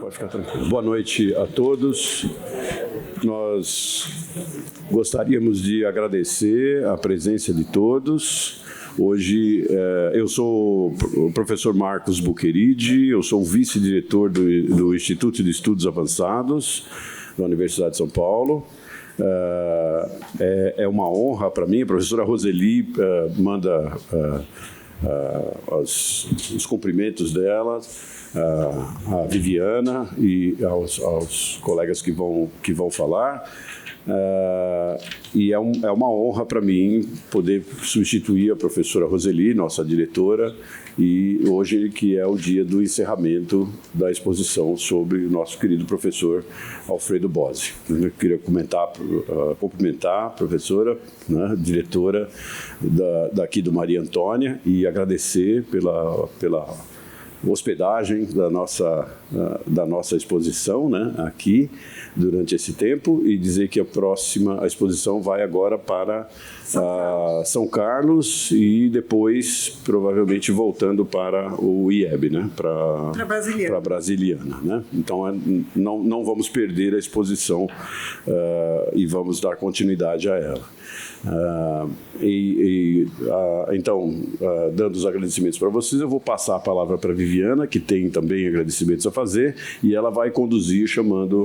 Pode ficar tranquilo. Boa noite a todos. Nós gostaríamos de agradecer a presença de todos. Hoje, eu sou o professor Marcos Buqueride, eu sou o vice-diretor do Instituto de Estudos Avançados da Universidade de São Paulo. É uma honra para mim. A professora Roseli manda os cumprimentos dela, a Viviana e aos colegas que vão falar. E é uma honra para mim poder substituir a professora Roseli, nossa diretora, e hoje que é o dia do encerramento da exposição sobre o nosso querido professor Alfredo Bozzi. Eu queria cumprimentar a professora, né, diretora daqui do Maria Antônia, e agradecer pela hospedagem da nossa exposição, né, aqui durante esse tempo, e dizer que a exposição vai agora para São Carlos e depois provavelmente voltando para o IEB, né, para Brasiliana, né? Então não vamos perder a exposição e vamos dar continuidade a ela. Então, dando os agradecimentos para vocês, eu vou passar a palavra para a Viviana, que tem também agradecimentos a fazer, e ela vai conduzir chamando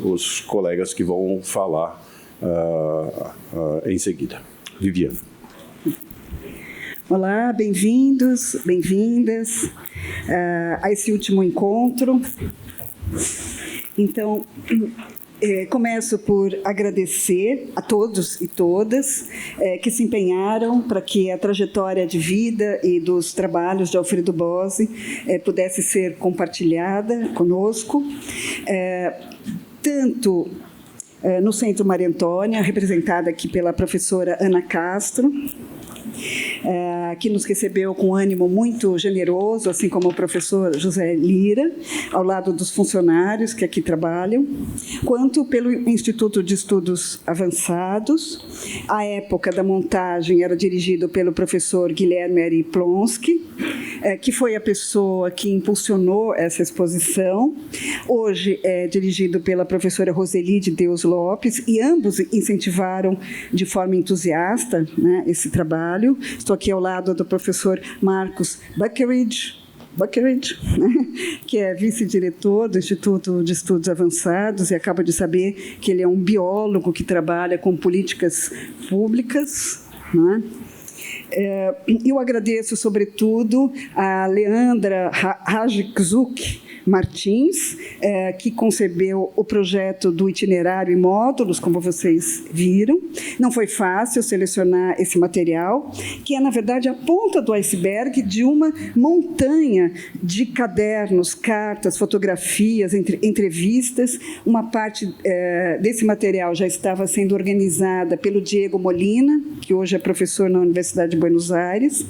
os colegas que vão falar em seguida. Viviana. Olá, bem-vindos, bem-vindas a esse último encontro. Então, começo por agradecer a todos e todas que se empenharam para que a trajetória de vida e dos trabalhos de Alfredo Bozzi pudesse ser compartilhada conosco, tanto no Centro Maria Antônia, representada aqui pela professora Ana Castro, que nos recebeu com ânimo muito generoso, assim como o professor José Lira, ao lado dos funcionários que aqui trabalham, quanto pelo Instituto de Estudos Avançados. A época da montagem era dirigido pelo professor Guilherme Ari Plonsky, que foi a pessoa que impulsionou essa exposição. Hoje é dirigido pela professora Roseli de Deus Lopes, e ambos incentivaram de forma entusiasta, né, esse trabalho. Estou aqui ao lado do professor Marcos Buqueride, que é vice-diretor do Instituto de Estudos Avançados, e acabo de saber que ele é um biólogo que trabalha com políticas públicas, né? Eu agradeço, sobretudo, a Leandra Rajczuk Martins, que concebeu o projeto do itinerário e módulos, como vocês viram. Não foi fácil selecionar esse material, que é, na verdade, a ponta do iceberg de uma montanha de cadernos, cartas, fotografias, entrevistas. Uma parte desse material já estava sendo organizada pelo Diego Molina, que hoje é professor na Universidade de Buenos Aires.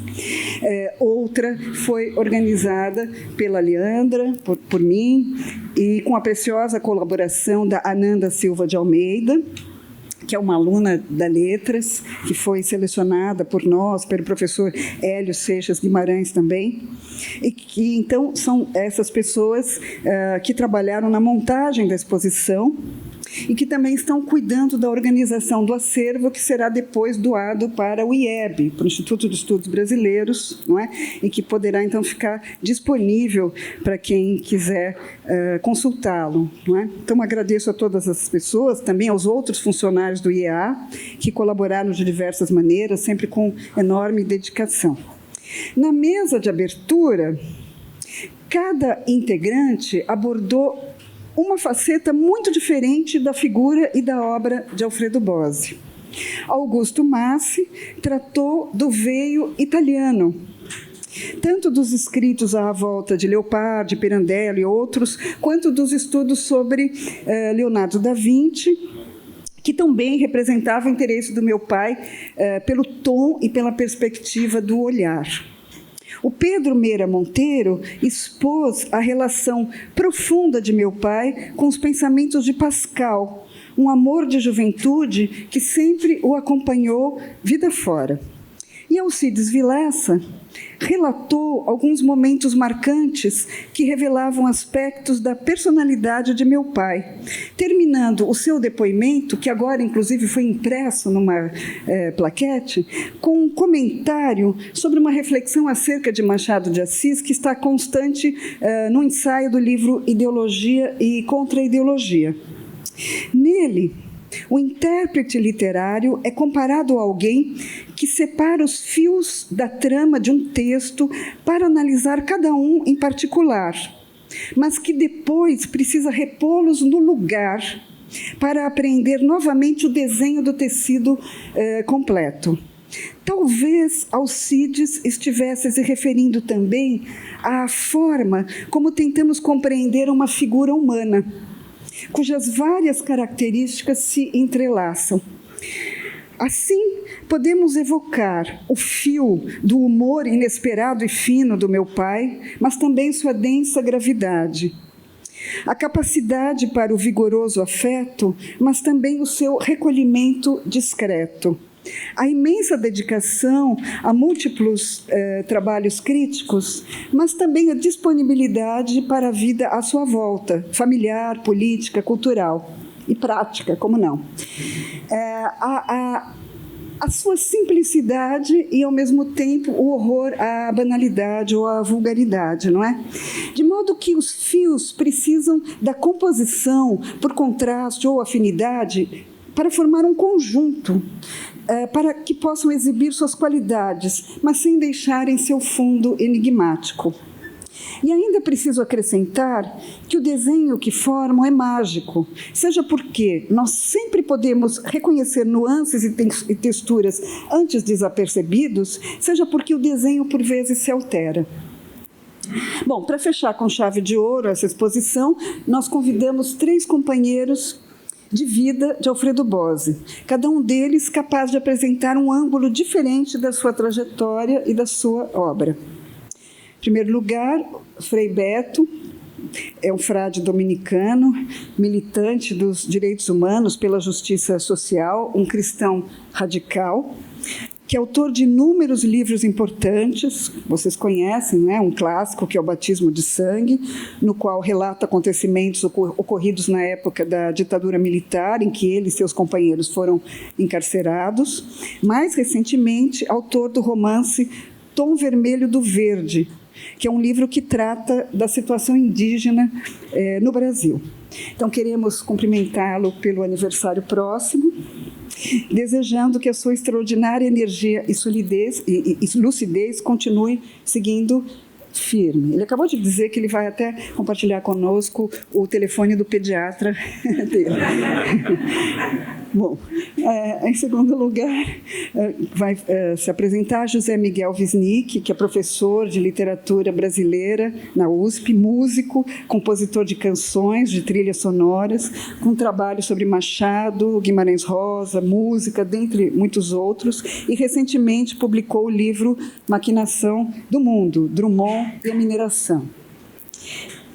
Outra foi organizada pela Leandra, por mim, e com a preciosa colaboração da Ananda Silva de Almeida, que é uma aluna da Letras, que foi selecionada por nós, pelo professor Hélio Seixas Guimarães também, e que, então, são essas pessoas que trabalharam na montagem da exposição e que também estão cuidando da organização do acervo, que será depois doado para o IEB, para o Instituto de Estudos Brasileiros, não é? E que poderá, então, ficar disponível para quem quiser consultá-lo, não é? Então, agradeço a todas as pessoas, também aos outros funcionários do IEA, que colaboraram de diversas maneiras, sempre com enorme dedicação. Na mesa de abertura, cada integrante abordou uma faceta muito diferente da figura e da obra de Alfredo Bozzi. Augusto Massi tratou do veio italiano, tanto dos escritos à volta de Leopardi, Pirandello e outros, quanto dos estudos sobre Leonardo da Vinci, que também representava o interesse do meu pai pelo tom e pela perspectiva do olhar. O Pedro Meira Monteiro expôs a relação profunda de meu pai com os pensamentos de Pascal, um amor de juventude que sempre o acompanhou vida fora. E Alcides Vilaça relatou alguns momentos marcantes que revelavam aspectos da personalidade de meu pai, terminando o seu depoimento, que agora, inclusive, foi impresso numa plaquete, com um comentário sobre uma reflexão acerca de Machado de Assis, que está constante no ensaio do livro Ideologia e Contra-Ideologia. Nele, o intérprete literário é comparado a alguém que separa os fios da trama de um texto para analisar cada um em particular, mas que depois precisa repô-los no lugar para apreender novamente o desenho do tecido completo. Talvez Alcides estivesse se referindo também à forma como tentamos compreender uma figura humana, cujas várias características se entrelaçam. Assim, podemos evocar o fio do humor inesperado e fino do meu pai, mas também sua densa gravidade. A capacidade para o vigoroso afeto, mas também o seu recolhimento discreto. A imensa dedicação a múltiplos trabalhos críticos, mas também a disponibilidade para a vida à sua volta, familiar, política, cultural e prática, como não. A sua simplicidade e, ao mesmo tempo, o horror à banalidade ou à vulgaridade, não é? De modo que os fios precisam da composição, por contraste ou afinidade, para formar um conjunto, para que possam exibir suas qualidades, mas sem deixarem seu fundo enigmático. E ainda preciso acrescentar que o desenho que formam é mágico, seja porque nós sempre podemos reconhecer nuances e texturas antes desapercebidos, seja porque o desenho, por vezes, se altera. Bom, para fechar com chave de ouro essa exposição, nós convidamos 3 companheiros de vida de Alfredo Bozzi, cada um deles capaz de apresentar um ângulo diferente da sua trajetória e da sua obra. Em primeiro lugar, Frei Beto é um frade dominicano, militante dos direitos humanos pela justiça social, um cristão radical, que é autor de inúmeros livros importantes, vocês conhecem, não é? Um clássico, que é o Batismo de Sangue, no qual relata acontecimentos ocorridos na época da ditadura militar, em que ele e seus companheiros foram encarcerados. Mais recentemente, autor do romance Tom Vermelho do Verde, que é um livro que trata da situação indígena no Brasil. Então, queremos cumprimentá-lo pelo aniversário próximo, desejando que a sua extraordinária energia e solidez e lucidez continue seguindo firme. Ele acabou de dizer que ele vai até compartilhar conosco o telefone do pediatra dele. Bom, em segundo lugar, vai se apresentar José Miguel Wisnik, que é professor de literatura brasileira na USP, músico, compositor de canções, de trilhas sonoras, com trabalho sobre Machado, Guimarães Rosa, música, dentre muitos outros, e recentemente publicou o livro Maquinação do Mundo, Drummond e a Mineração.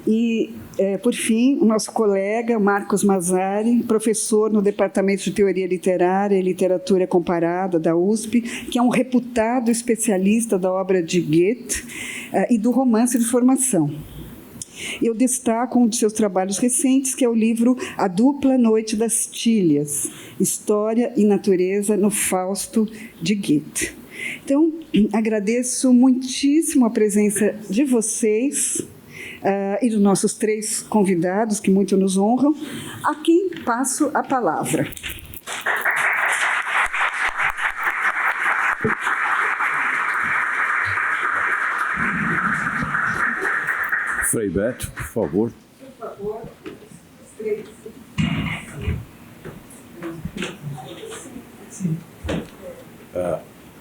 E, por fim, o nosso colega Marcos Mazzari, professor no Departamento de Teoria Literária e Literatura Comparada da USP, que é um reputado especialista da obra de Goethe e do romance de formação. Eu destaco um de seus trabalhos recentes, que é o livro A Dupla Noite das Tílias, História e Natureza no Fausto de Goethe. Então, agradeço muitíssimo a presença de vocês, e dos nossos 3 convidados, que muito nos honram, a quem passo a palavra. Frei Beto, por favor. Por favor, os 3.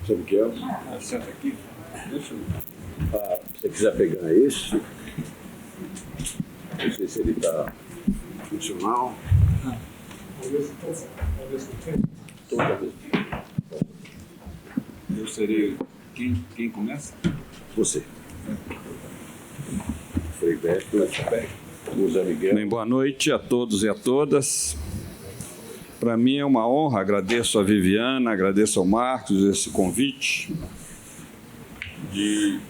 Você quer? Senta aqui. Deixa eu... Se você quiser pegar isso, não sei se ele está funcional. Talvez eu serei... Quem começa? Você. Frei Beto, José Miguel. Bem, boa noite a todos e a todas. Para mim é uma honra, agradeço a Viviana, agradeço ao Marcos esse convite de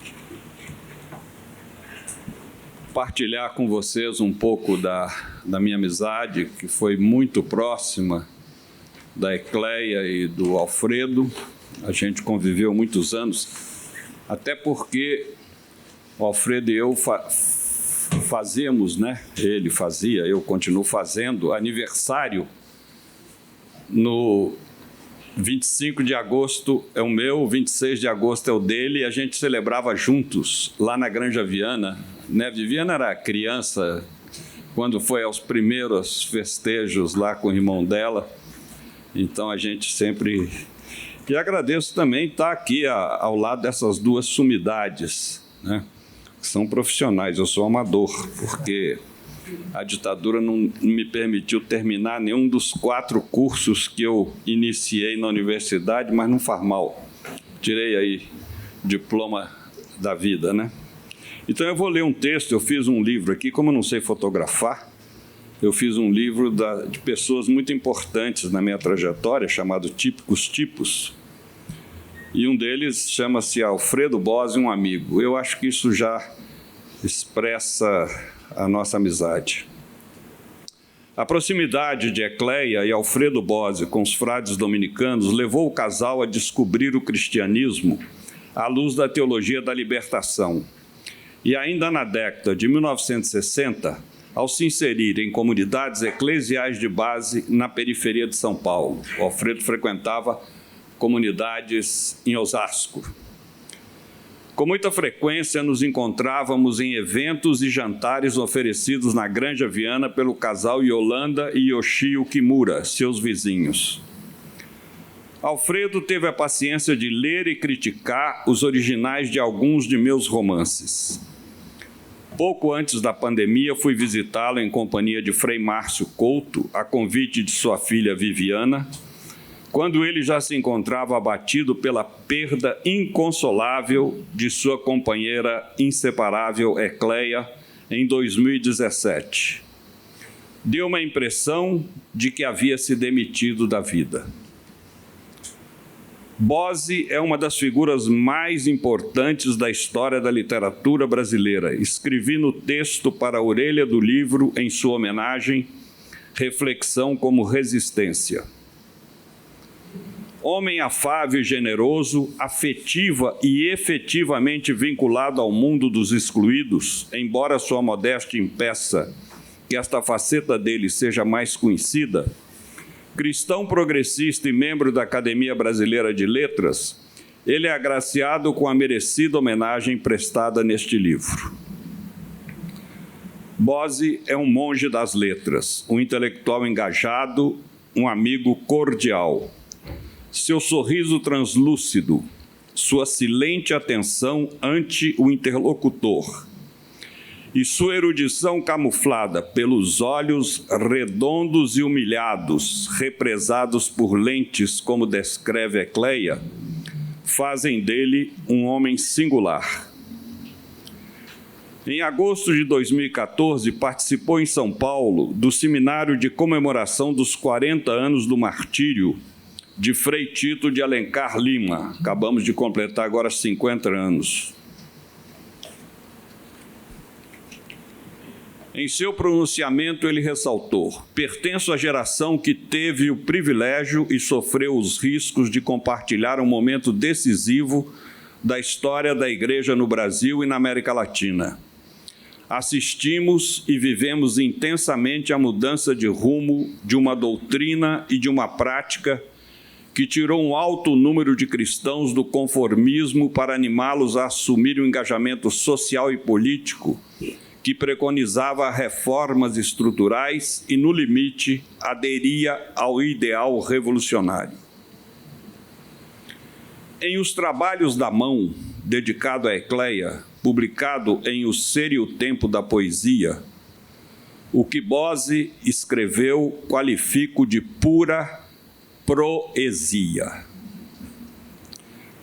partilhar com vocês um pouco da minha amizade, que foi muito próxima da Ecleia e do Alfredo. A gente conviveu muitos anos, até porque o Alfredo e eu fazemos, né? Ele fazia, eu continuo fazendo, aniversário no 25 de agosto é o meu, 26 de agosto é o dele, e a gente celebrava juntos lá na Granja Viana, né? Viviana era criança quando foi aos primeiros festejos lá com o irmão dela, então a gente sempre... E agradeço também estar aqui ao lado dessas duas sumidades, né? Que são profissionais. Eu sou amador, porque a ditadura não me permitiu terminar nenhum dos 4 cursos que eu iniciei na universidade, mas não faz mal. Tirei aí diploma da vida, né? Então eu vou ler um texto, eu fiz um livro aqui, como eu não sei fotografar, eu fiz um livro de pessoas muito importantes na minha trajetória, chamado Típicos Tipos, e um deles chama-se Alfredo Bose, um amigo. Eu acho que isso já expressa a nossa amizade. A proximidade de Ecleia e Alfredo Bose com os frades dominicanos levou o casal a descobrir o cristianismo à luz da teologia da libertação. E ainda na década de 1960, ao se inserir em comunidades eclesiais de base na periferia de São Paulo. O Alfredo frequentava comunidades em Osasco. Com muita frequência nos encontrávamos em eventos e jantares oferecidos na Granja Viana pelo casal Yolanda e Yoshio Kimura, seus vizinhos. Alfredo teve a paciência de ler e criticar os originais de alguns de meus romances. Pouco antes da pandemia, fui visitá-lo em companhia de Frei Márcio Couto, a convite de sua filha Viviana, quando ele já se encontrava abatido pela perda inconsolável de sua companheira inseparável Ecleia em 2017. Deu-me a impressão de que havia se demitido da vida. Bose é uma das figuras mais importantes da história da literatura brasileira. Escrevi no texto para a orelha do livro, em sua homenagem, Reflexão como Resistência. Homem afável e generoso, afetiva e efetivamente vinculado ao mundo dos excluídos, embora sua modéstia impeça que esta faceta dele seja mais conhecida, cristão progressista e membro da Academia Brasileira de Letras, ele é agraciado com a merecida homenagem prestada neste livro. Bose é um monge das letras, um intelectual engajado, um amigo cordial. Seu sorriso translúcido, sua silente atenção ante o interlocutor e sua erudição camuflada pelos olhos redondos e humilhados, represados por lentes, como descreve Ecleia, fazem dele um homem singular. Em agosto de 2014, participou em São Paulo do seminário de comemoração dos 40 anos do martírio de Frei Tito de Alencar Lima. Acabamos de completar agora 50 anos. Em seu pronunciamento, ele ressaltou: pertenço à geração que teve o privilégio e sofreu os riscos de compartilhar um momento decisivo da história da Igreja no Brasil e na América Latina. Assistimos e vivemos intensamente a mudança de rumo de uma doutrina e de uma prática que tirou um alto número de cristãos do conformismo para animá-los a assumir um engajamento social e político que preconizava reformas estruturais e, no limite, aderia ao ideal revolucionário. Em Os Trabalhos da Mão, dedicado a Ecleia, publicado em O Ser e o Tempo da Poesia, o que Bose escreveu qualifico de pura proesia.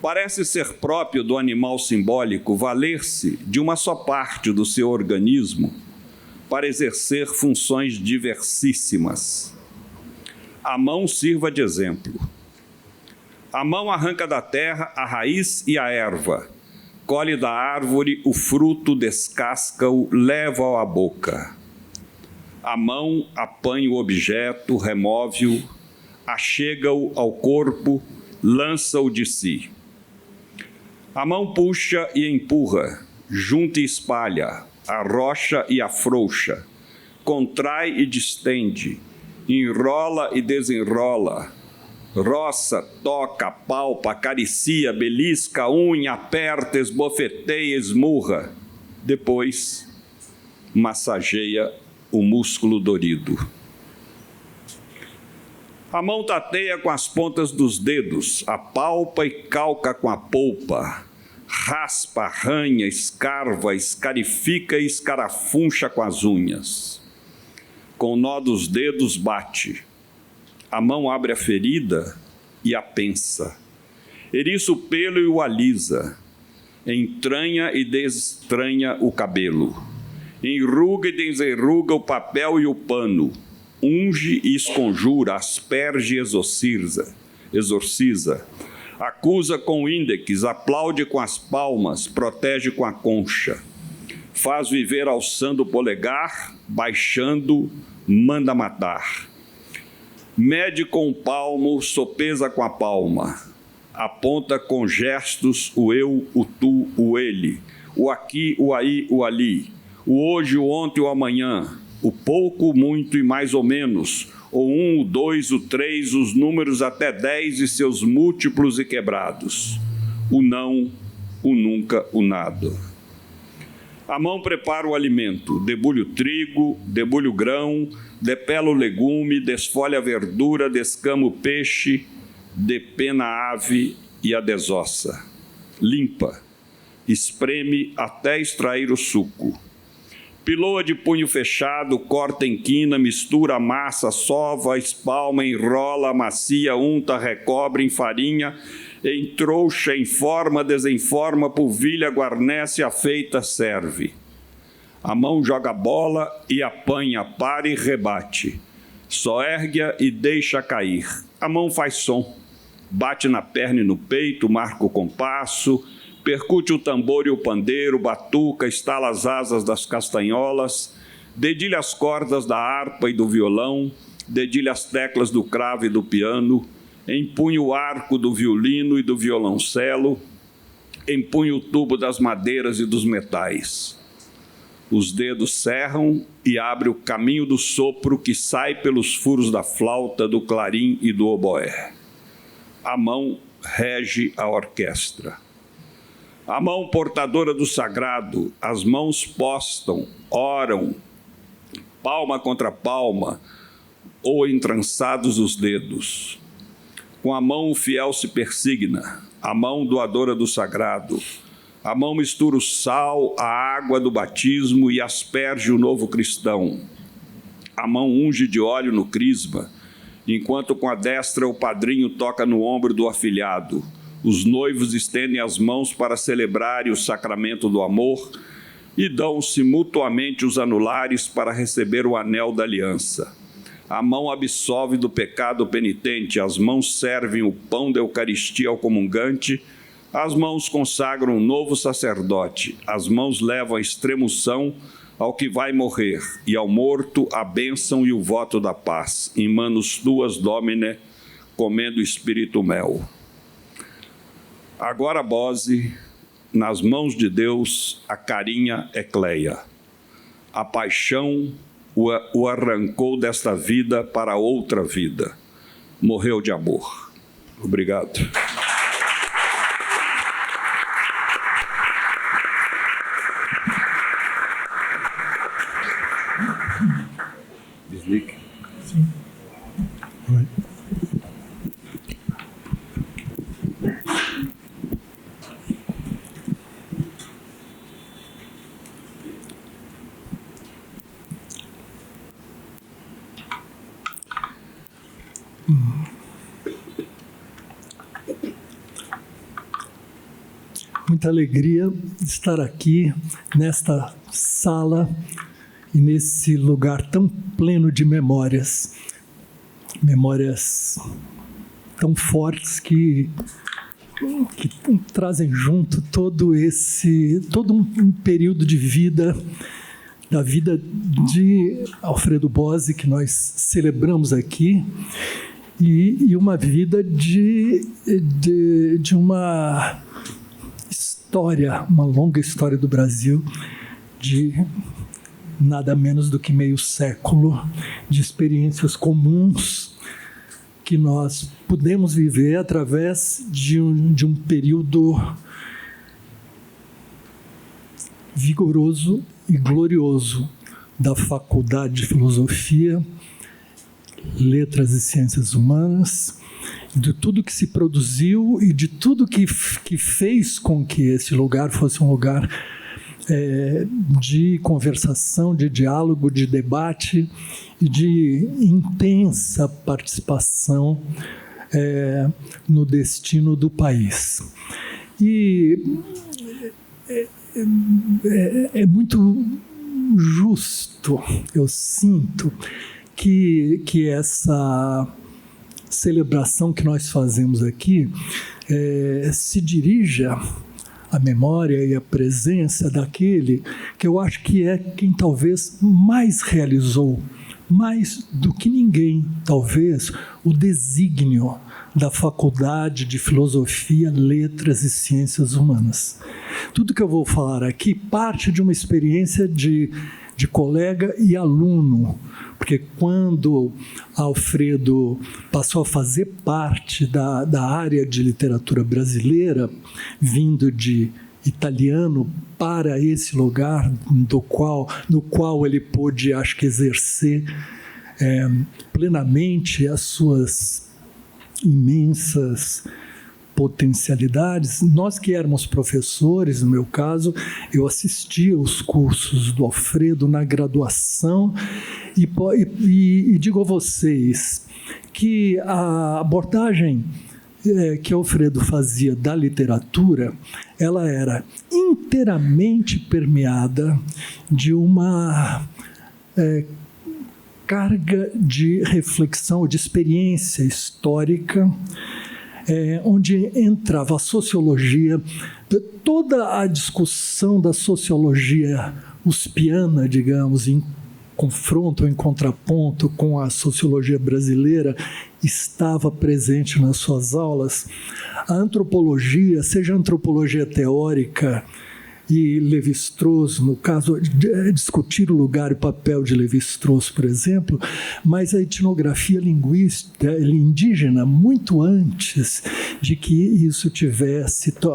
Parece ser próprio do animal simbólico valer-se de uma só parte do seu organismo para exercer funções diversíssimas. A mão sirva de exemplo. A mão arranca da terra a raiz e a erva, colhe da árvore o fruto, descasca-o, leva-o à boca. A mão apanha o objeto, remove-o, achega-o ao corpo, lança-o de si. A mão puxa e empurra, junta e espalha, arrocha e afrouxa, contrai e distende, enrola e desenrola, roça, toca, palpa, acaricia, belisca, unha, aperta, esbofeteia, esmurra. Depois, massageia o músculo dorido. A mão tateia com as pontas dos dedos, apalpa e calca com a polpa, raspa, arranha, escarva, escarifica e escarafuncha com as unhas. Com o nó dos dedos bate. A mão abre a ferida e a pensa. Eriça o pelo e o alisa. Entranha e desentranha o cabelo. Enruga e desenruga o papel e o pano. Unge e esconjura, asperge e exorciza. Acusa com o índex, aplaude com as palmas, protege com a concha. Faz viver alçando o polegar, baixando, manda matar. Mede com o palmo, sopesa com a palma. Aponta com gestos o eu, o tu, o ele, o aqui, o aí, o ali, o hoje, o ontem, o amanhã, o pouco, o muito e mais ou menos, o 1, o 2, o 3, os números até 10 e seus múltiplos e quebrados, o não, o nunca, o nada. A mão prepara o alimento, debulha o trigo, debulha o grão, depela o legume, desfolha a verdura, descama o peixe, depena a ave e a desossa. Limpa, espreme até extrair o suco. Piloa de punho fechado, corta em quina, mistura, amassa, sova, espalma, enrola, amacia, unta, recobre, enfarinha, entrouxa, informa, desenforma, polvilha, guarnece, afeita, serve. A mão joga bola e apanha, para e rebate. Só ergue-a e deixa cair. A mão faz som. Bate na perna e no peito, marca o compasso, percute o tambor e o pandeiro, batuca, estala as asas das castanholas, dedilha as cordas da harpa e do violão, dedilha as teclas do cravo e do piano, empunha o arco do violino e do violoncelo, empunha o tubo das madeiras e dos metais. Os dedos cerram e abre o caminho do sopro que sai pelos furos da flauta, do clarim e do oboé. A mão rege a orquestra. A mão portadora do sagrado, as mãos postam, oram, palma contra palma, ou entrançados os dedos. Com a mão o fiel se persigna, a mão doadora do sagrado. A mão mistura o sal, a água do batismo e asperge o novo cristão. A mão unge de óleo no crisma, enquanto com a destra o padrinho toca no ombro do afilhado. Os noivos estendem as mãos para celebrarem o sacramento do amor e dão-se mutuamente os anulares para receber o anel da aliança. A mão absolve do pecado o penitente, as mãos servem o pão da Eucaristia ao comungante, as mãos consagram um novo sacerdote, as mãos levam a extremunção ao que vai morrer, e ao morto a bênção e o voto da paz. In manus tuas, Domine, comendo o Espírito mel. Agora, Bose, nas mãos de Deus, a carinha ecleia. A paixão o arrancou desta vida para outra vida. Morreu de amor. Obrigado. Desligue. Sim. Oi. Muita alegria estar aqui nesta sala e nesse lugar tão pleno de memórias tão fortes que trazem junto todo um período de vida, da vida de Alfredo Bozzi, que nós celebramos aqui, e uma vida de uma história, uma longa história do Brasil, de nada menos do que meio século de experiências comuns que nós pudemos viver através de um período vigoroso e glorioso da Faculdade de Filosofia, Letras e Ciências Humanas, de tudo que se produziu e de tudo que fez com que esse lugar fosse um lugar de conversação, de diálogo, de debate e de intensa participação no destino do país. E é muito justo, eu sinto, que essa celebração que nós fazemos aqui se dirija à memória e à presença daquele que eu acho que é quem talvez mais realizou, mais do que ninguém, talvez, o desígnio da Faculdade de Filosofia, Letras e Ciências Humanas. Tudo que eu vou falar aqui parte de uma experiência de colega e aluno, porque quando Alfredo passou a fazer parte da área de literatura brasileira, vindo de italiano para esse lugar no qual ele pôde, acho que, exercer plenamente as suas imensas potencialidades. Nós que éramos professores, no meu caso, eu assistia aos cursos do Alfredo na graduação e digo a vocês que a abordagem que Alfredo fazia da literatura, ela era inteiramente permeada de uma carga de reflexão, de experiência histórica, onde entrava a sociologia, toda a discussão da sociologia uspiana, digamos, em confronto, em contraponto com a sociologia brasileira, estava presente nas suas aulas. A antropologia, seja a antropologia teórica e Lévi-Strauss, no caso, discutir o lugar e o papel de Lévi-Strauss, por exemplo, mas a etnografia linguística indígena, muito antes de que isso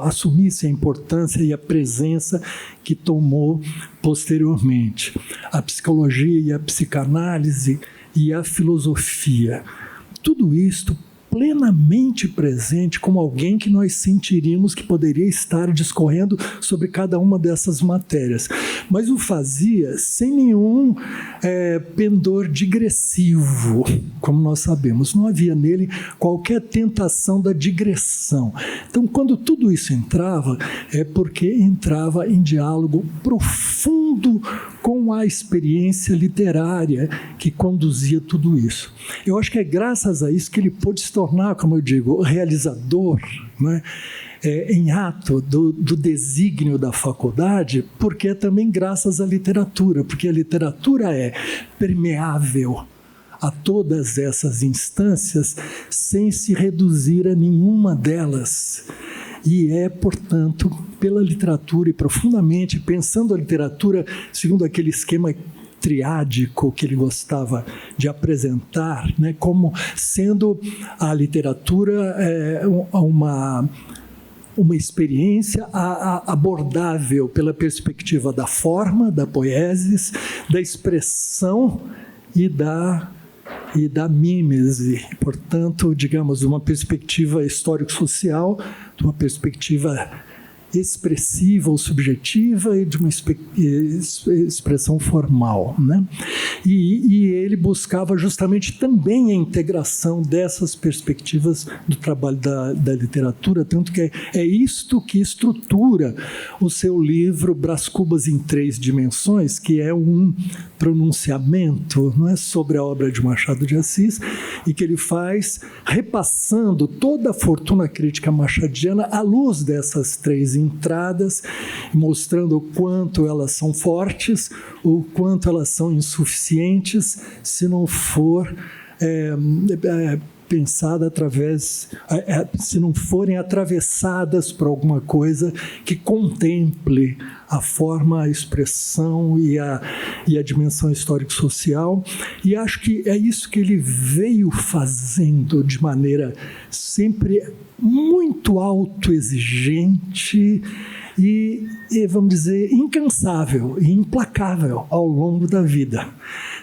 assumisse a importância e a presença que tomou posteriormente. A psicologia e a psicanálise e a filosofia. Tudo isto plenamente presente como alguém que nós sentiríamos que poderia estar discorrendo sobre cada uma dessas matérias. Mas o fazia sem nenhum pendor digressivo, como nós sabemos. Não havia nele qualquer tentação da digressão. Então, quando tudo isso entrava, é porque entrava em diálogo profundo com a experiência literária que conduzia tudo isso. Eu acho que é graças a isso que ele pôde se tornar, como eu digo, realizador, né, em ato do desígnio da faculdade, porque é também graças à literatura, porque a literatura é permeável a todas essas instâncias sem se reduzir a nenhuma delas. E é, portanto, pela literatura e profundamente pensando a literatura segundo aquele esquema triádico que ele gostava de apresentar, né, como sendo a literatura uma experiência abordável pela perspectiva da forma, da poiesis, da expressão e da mímese. Portanto, digamos, uma perspectiva histórico-social, de uma perspectiva expressiva ou subjetiva e de uma expressão formal, né? E ele buscava justamente também a integração dessas perspectivas do trabalho da literatura, tanto que é isto que estrutura o seu livro Brás Cubas em Três Dimensões, que é um pronunciamento, não é, sobre a obra de Machado de Assis, e que ele faz repassando toda a fortuna crítica machadiana à luz dessas três entradas, mostrando o quanto elas são fortes, o quanto elas são insuficientes, se não for pensada através, se não forem atravessadas por alguma coisa que contemple a forma, a expressão e a dimensão histórico-social. E acho que é isso que ele veio fazendo de maneira sempre muito autoexigente e, vamos dizer, incansável e implacável ao longo da vida.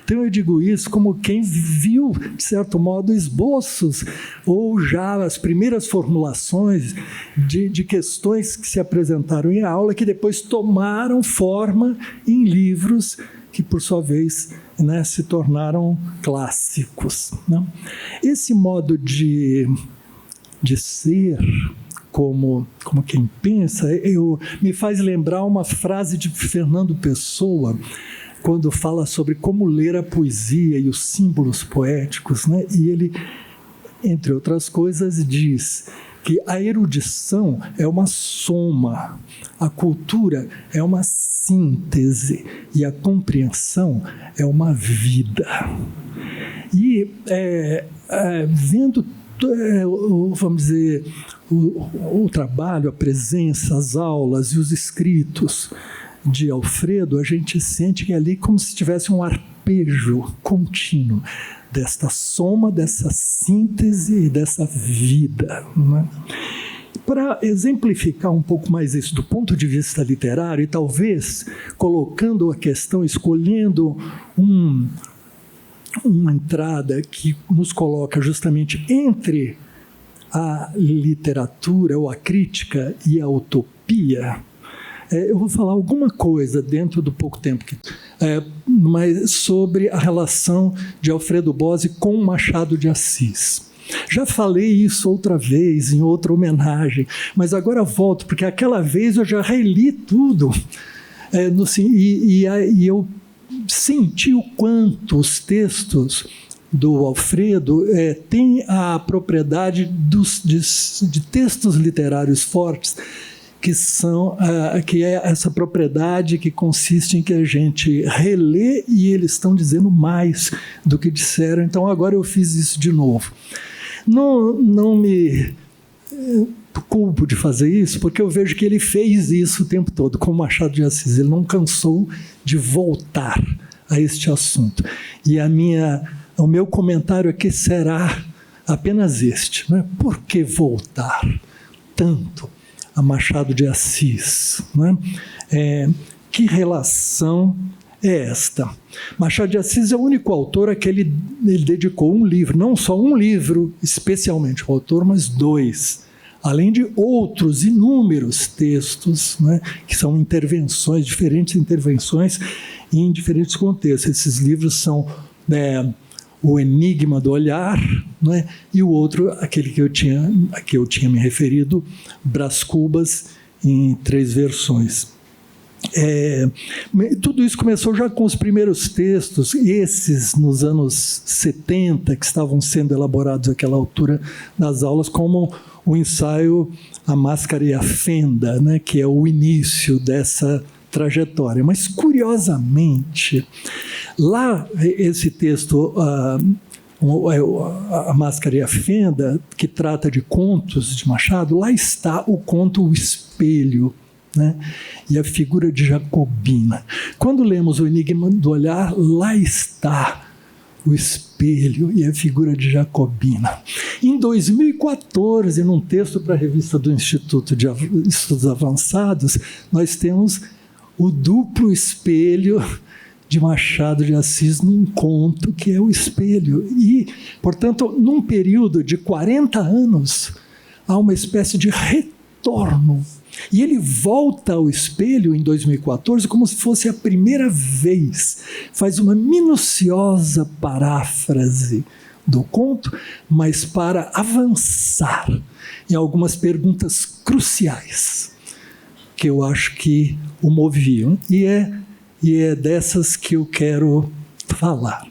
Então eu digo isso como quem viu, de certo modo, esboços ou já as primeiras formulações de questões que se apresentaram em aula, que depois tomaram forma em livros que, por sua vez, né, se tornaram clássicos, né? Esse modo de ser, como quem pensa, me faz lembrar uma frase de Fernando Pessoa, quando fala sobre como ler a poesia e os símbolos poéticos, né? E ele, entre outras coisas, diz que a erudição é uma soma, a cultura é uma síntese e a compreensão é uma vida. E vendo, vamos dizer, o trabalho, a presença, as aulas e os escritos de Alfredo, a gente sente que é ali como se tivesse um arpejo contínuo desta soma, dessa síntese e dessa vida, né? Para exemplificar um pouco mais isso do ponto de vista literário, e talvez colocando a questão, escolhendo uma entrada que nos coloca justamente entre a literatura ou a crítica e a utopia, eu vou falar alguma coisa dentro do pouco tempo mas sobre a relação de Alfredo Bozzi com Machado de Assis. Já falei isso outra vez, em outra homenagem, mas agora volto, porque aquela vez eu já reli tudo, e eu senti o quanto os textos do Alfredo têm a propriedade de textos literários fortes, que é essa propriedade que consiste em que a gente relê e eles estão dizendo mais do que disseram. Então agora eu fiz isso de novo. Não me culpo de fazer isso, porque eu vejo que ele fez isso o tempo todo, com Machado de Assis. Ele não cansou de voltar a este assunto. E o meu comentário aqui será apenas este, não é? Por que voltar tanto a Machado de Assis, né? Que relação é esta? Machado de Assis é o único autor a que ele dedicou um livro, não só um livro, especialmente o autor, mas 2, além de outros inúmeros textos, né, que são intervenções, diferentes intervenções em diferentes contextos. Esses livros são O Enigma do Olhar, né? E o outro, aquele que eu tinha me referido, Brás Cubas, em 3 versões. Tudo isso começou já com os primeiros textos, esses nos anos 70, que estavam sendo elaborados àquela altura nas aulas, como o ensaio A Máscara e a Fenda, né? Que é o início dessa trajetória. Mas, curiosamente, lá, esse texto, A Máscara e a Fenda, que trata de contos de Machado, lá está o conto O Espelho, né? E a figura de Jacobina. Quando lemos O Enigma do Olhar, lá está o espelho e a figura de Jacobina. Em 2014, num texto para a revista do Instituto de Estudos Avançados, nós temos o duplo espelho de Machado de Assis num conto que é O Espelho. E, portanto, num período de 40 anos, há uma espécie de retorno E ele volta ao espelho em 2014 como se fosse a primeira vez. Faz uma minuciosa paráfrase do conto, mas para avançar em algumas perguntas cruciais que eu acho que o moviam. E é dessas que eu quero falar.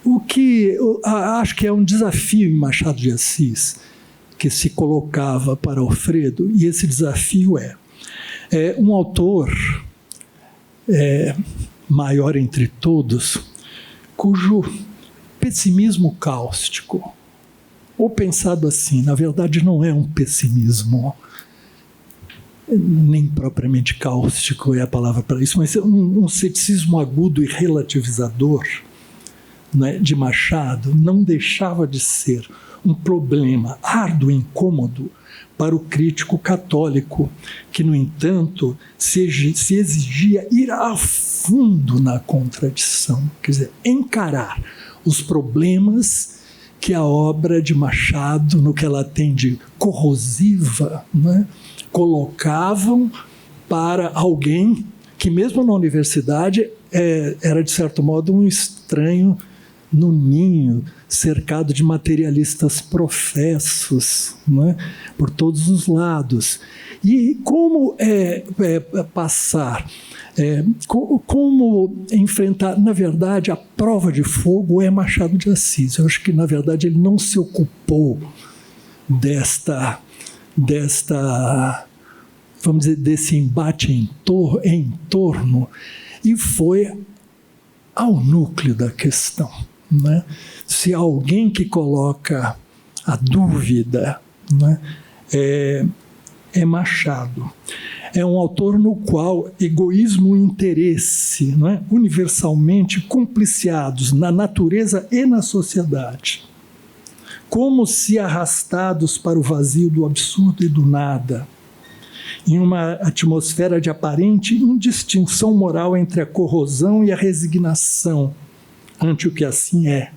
O que eu acho que é um desafio em Machado de Assis que se colocava para Alfredo, e esse desafio é um autor maior entre todos, cujo pessimismo cáustico, ou pensado assim, na verdade não é um pessimismo, nem propriamente cáustico é a palavra para isso, mas um ceticismo agudo e relativizador, né, de Machado, não deixava de ser um problema árduo e incômodo para o crítico católico, que, no entanto, se exigia ir a fundo na contradição, quer dizer, encarar os problemas que a obra de Machado, no que ela tem de corrosiva, né, colocavam para alguém que, mesmo na universidade, era, de certo modo, um estranho no ninho, cercado de materialistas professos, né, por todos os lados. E como passar, como enfrentar, na verdade, a prova de fogo é Machado de Assis. Eu acho que, na verdade, ele não se ocupou desta vamos dizer, desse embate em torno, e foi ao núcleo da questão. Né? Se alguém que coloca a dúvida, né, é Machado. É um autor no qual egoísmo e interesse, né, universalmente compliciados na natureza e na sociedade, como se arrastados para o vazio do absurdo e do nada, em uma atmosfera de aparente indistinção moral entre a corrosão e a resignação ante o que assim é.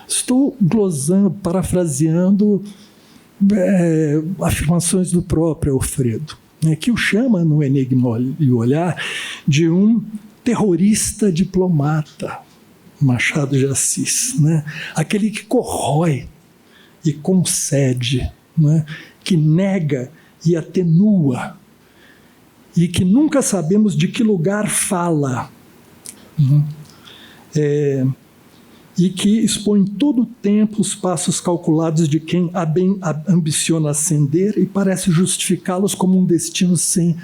Estou glosando, parafraseando afirmações do próprio Alfredo, né, que o chama no Enigma e o Olhar de um terrorista diplomata, Machado de Assis, né, aquele que corrói e concede, né, que nega e atenua, e que nunca sabemos de que lugar fala, e que expõe todo o tempo os passos calculados de quem ambiciona ascender e parece justificá-los como um destino sem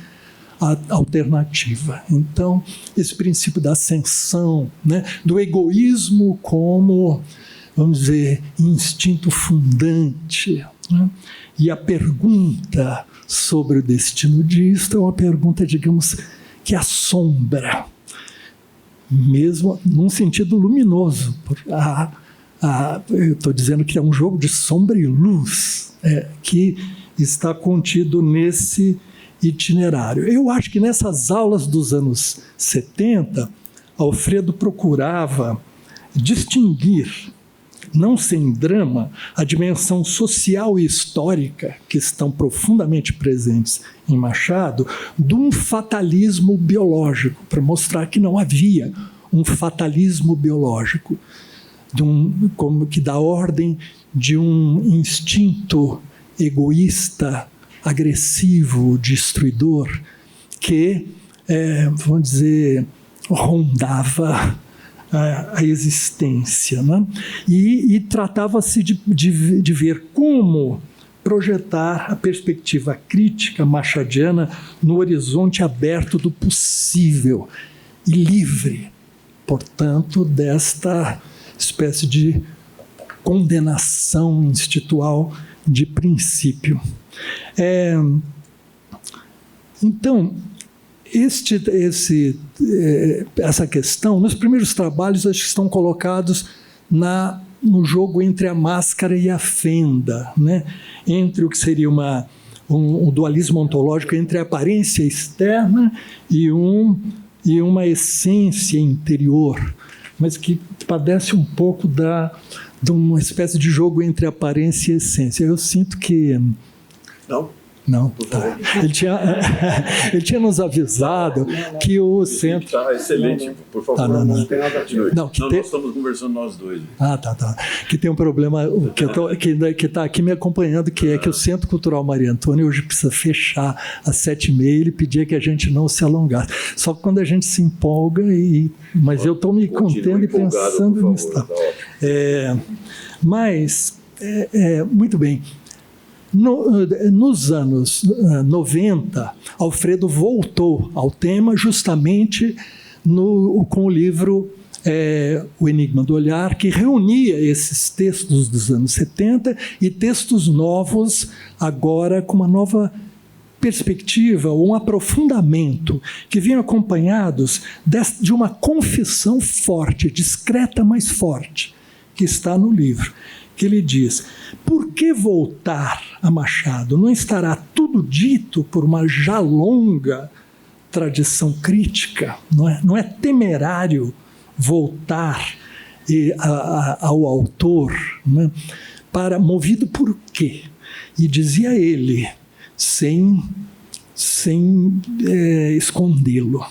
alternativa. Então, esse princípio da ascensão, né, do egoísmo como, vamos dizer, instinto fundante, né, e a pergunta sobre o destino disto é uma pergunta, digamos, que assombra, mesmo num sentido luminoso. Eu estou dizendo que é um jogo de sombra e luz, que está contido nesse itinerário. Eu acho que nessas aulas dos anos 70, Alfredo procurava distinguir, não sem drama, a dimensão social e histórica que estão profundamente presentes em Machado, de um fatalismo biológico, para mostrar que não havia um fatalismo biológico, como que dá ordem de um instinto egoísta, agressivo, destruidor, que, vamos dizer, rondava a existência, né? E tratava-se de ver como projetar a perspectiva crítica machadiana no horizonte aberto do possível e livre, portanto, desta espécie de condenação institucional de princípio. Então, essa questão, nos primeiros trabalhos, acho que estão colocados no jogo entre a máscara e a fenda, né? Entre o que seria um dualismo ontológico entre a aparência externa e uma essência interior, mas que padece um pouco de uma espécie de jogo entre aparência e essência. Eu sinto que Não? Não, tá. Ele tinha nos avisado que o centro... Está excelente, por favor. Não tem nada de noite. Nós estamos conversando nós dois. Tá. Que tem um problema que está aqui me acompanhando, que é que o Centro Cultural Maria Antônia hoje precisa fechar às 7h30. Ele pedia que a gente não se alongasse. Só que quando a gente se empolga, mas eu estou me contendo e pensando nisso. Tá. Muito bem. Nos anos 90, Alfredo voltou ao tema justamente com o livro O Enigma do Olhar, que reunia esses textos dos anos 70 e textos novos, agora com uma nova perspectiva, ou um aprofundamento, que vinham acompanhados de uma confissão forte, discreta, mas forte, que está no livro. Que ele diz: por que voltar a Machado? Não estará tudo dito por uma já longa tradição crítica? Não é temerário voltar ao autor, né? Movido por quê? E dizia ele, sem escondê-lo,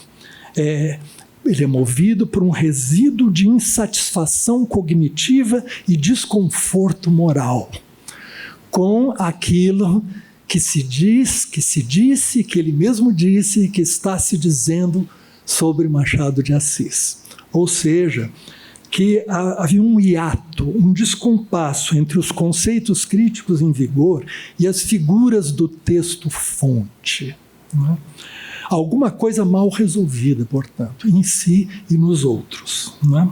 ele é movido por um resíduo de insatisfação cognitiva e desconforto moral com aquilo que se disse, que ele mesmo disse, que está se dizendo sobre Machado de Assis. Ou seja, que havia um hiato, um descompasso entre os conceitos críticos em vigor e as figuras do texto-fonte, né? Alguma coisa mal resolvida, portanto, em si e nos outros, né?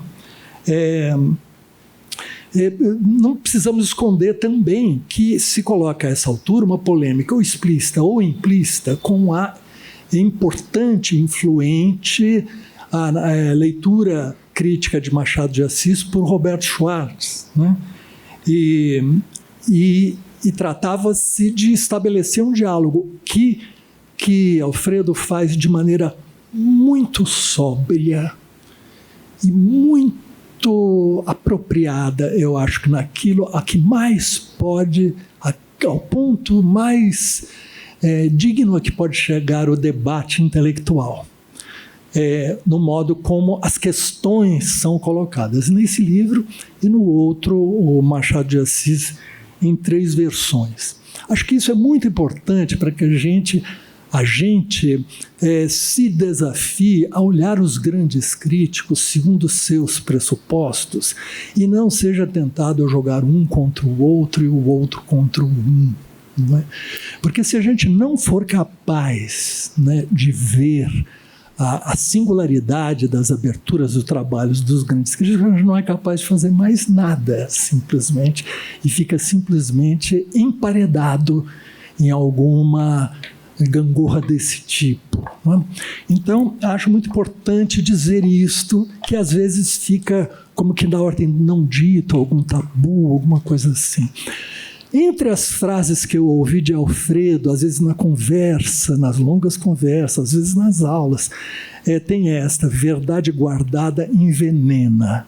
Não precisamos esconder também que se coloca a essa altura uma polêmica ou explícita ou implícita com a importante, influente leitura crítica de Machado de Assis por Roberto Schwartz, né? E tratava-se de estabelecer um diálogo que Alfredo faz de maneira muito sóbria e muito apropriada, eu acho que naquilo a que mais pode, ao ponto mais digno a que pode chegar o debate intelectual, no modo como as questões são colocadas nesse livro e no outro, o Machado de Assis, em 3 versões. Acho que isso é muito importante para que a gente se desafie a olhar os grandes críticos segundo seus pressupostos e não seja tentado a jogar um contra o outro e o outro contra um. Não é? Porque se a gente não for capaz, né, de ver a singularidade das aberturas dos trabalhos dos grandes críticos, a gente não é capaz de fazer mais nada, simplesmente, e fica simplesmente emparedado em alguma gangorra desse tipo, né? Então, acho muito importante dizer isto, que às vezes fica como que na ordem não dito, algum tabu, alguma coisa assim. Entre as frases que eu ouvi de Alfredo, às vezes na conversa, nas longas conversas, às vezes nas aulas, tem esta: verdade guardada envenena,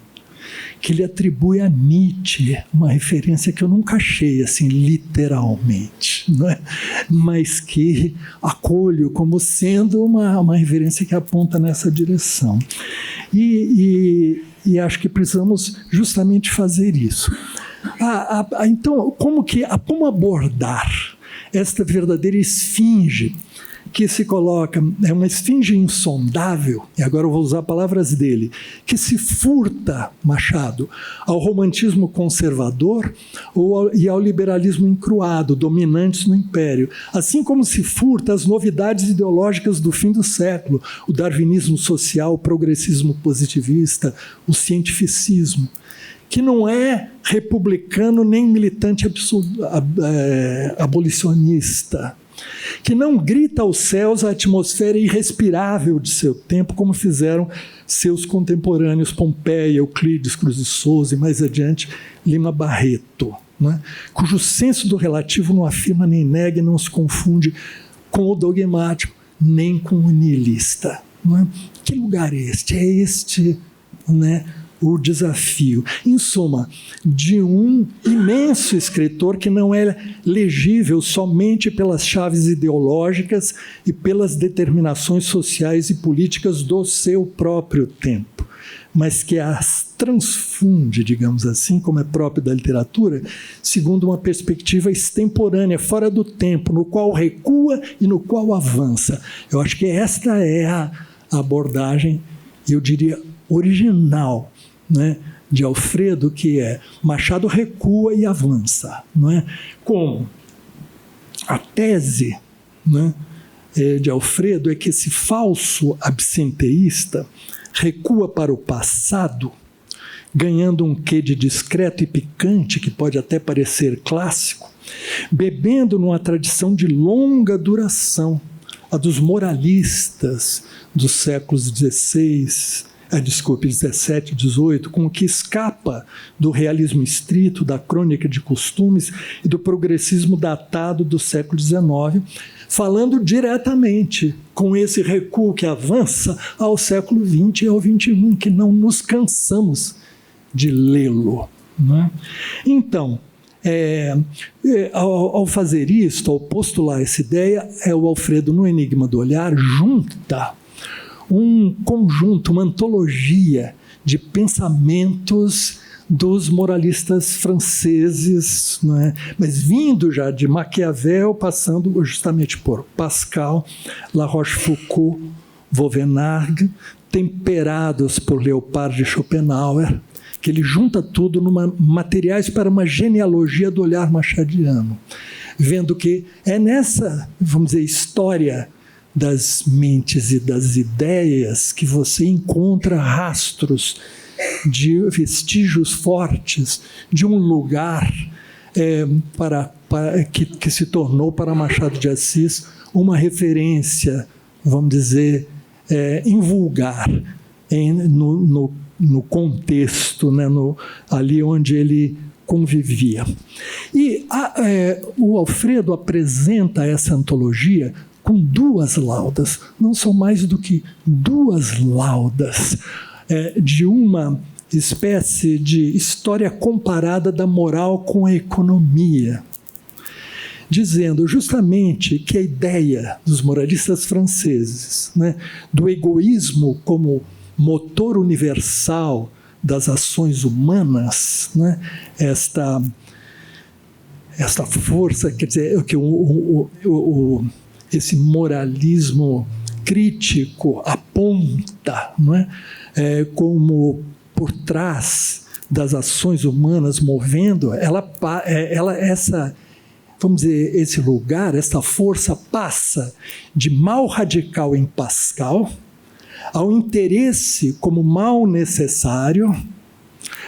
que ele atribui a Nietzsche, uma referência que eu nunca achei assim literalmente, não é? Mas que acolho como sendo uma referência que aponta nessa direção. E acho que precisamos justamente fazer isso. Então, como abordar esta verdadeira esfinge que se coloca, é uma esfinge insondável, e agora eu vou usar palavras dele, que se furta, Machado, ao romantismo conservador e ao liberalismo encruado, dominantes no Império, assim como se furta às novidades ideológicas do fim do século, o darwinismo social, o progressismo positivista, o cientificismo, que não é republicano nem militante abolicionista, que não grita aos céus a atmosfera irrespirável de seu tempo, como fizeram seus contemporâneos Pompeia, Euclides, Cruz de Souza e mais adiante Lima Barreto, né? Cujo senso do relativo não afirma nem nega e não se confunde com o dogmático, nem com o niilista. Não é? Que lugar é este? É este, né, o desafio. Em suma, de um imenso escritor que não é legível somente pelas chaves ideológicas e pelas determinações sociais e políticas do seu próprio tempo, mas que as transfunde, digamos assim, como é próprio da literatura, segundo uma perspectiva extemporânea, fora do tempo, no qual recua e no qual avança. Eu acho que esta é a abordagem, eu diria, original, né, de Alfredo, que é Machado recua e avança. Não é? Como a tese, né, de Alfredo é que esse falso absenteísta recua para o passado, ganhando um quê de discreto e picante, que pode até parecer clássico, bebendo numa tradição de longa duração, a dos moralistas dos séculos XVII, XVII e XVIII, com o que escapa do realismo estrito, da crônica de costumes e do progressismo datado do século XIX, falando diretamente com esse recuo que avança ao século XX e ao XXI, que não nos cansamos de lê-lo. Né? Então, ao fazer isto, ao postular essa ideia, o Alfredo, no Enigma do Olhar, junta um conjunto, uma antologia de pensamentos dos moralistas franceses, né? Mas vindo já de Maquiavel, passando justamente por Pascal, La Rochefoucauld, Vauvenargues, temperados por Leopard e Schopenhauer, que ele junta tudo numa materiais para uma genealogia do olhar machadiano, vendo que é nessa, vamos dizer, história das mentes e das ideias que você encontra rastros de vestígios fortes de um lugar que se tornou para Machado de Assis uma referência, vamos dizer, invulgar no contexto, né, ali onde ele convivia. E o Alfredo apresenta essa antologia com duas laudas, não são mais do que duas laudas, de uma espécie de história comparada da moral com a economia, dizendo justamente que a ideia dos moralistas franceses, né, do egoísmo como motor universal das ações humanas, né, esta força, quer dizer, que esse moralismo crítico aponta, não é? Como por trás das ações humanas movendo, vamos dizer, esse lugar, essa força passa de mal radical em Pascal ao interesse como mal necessário,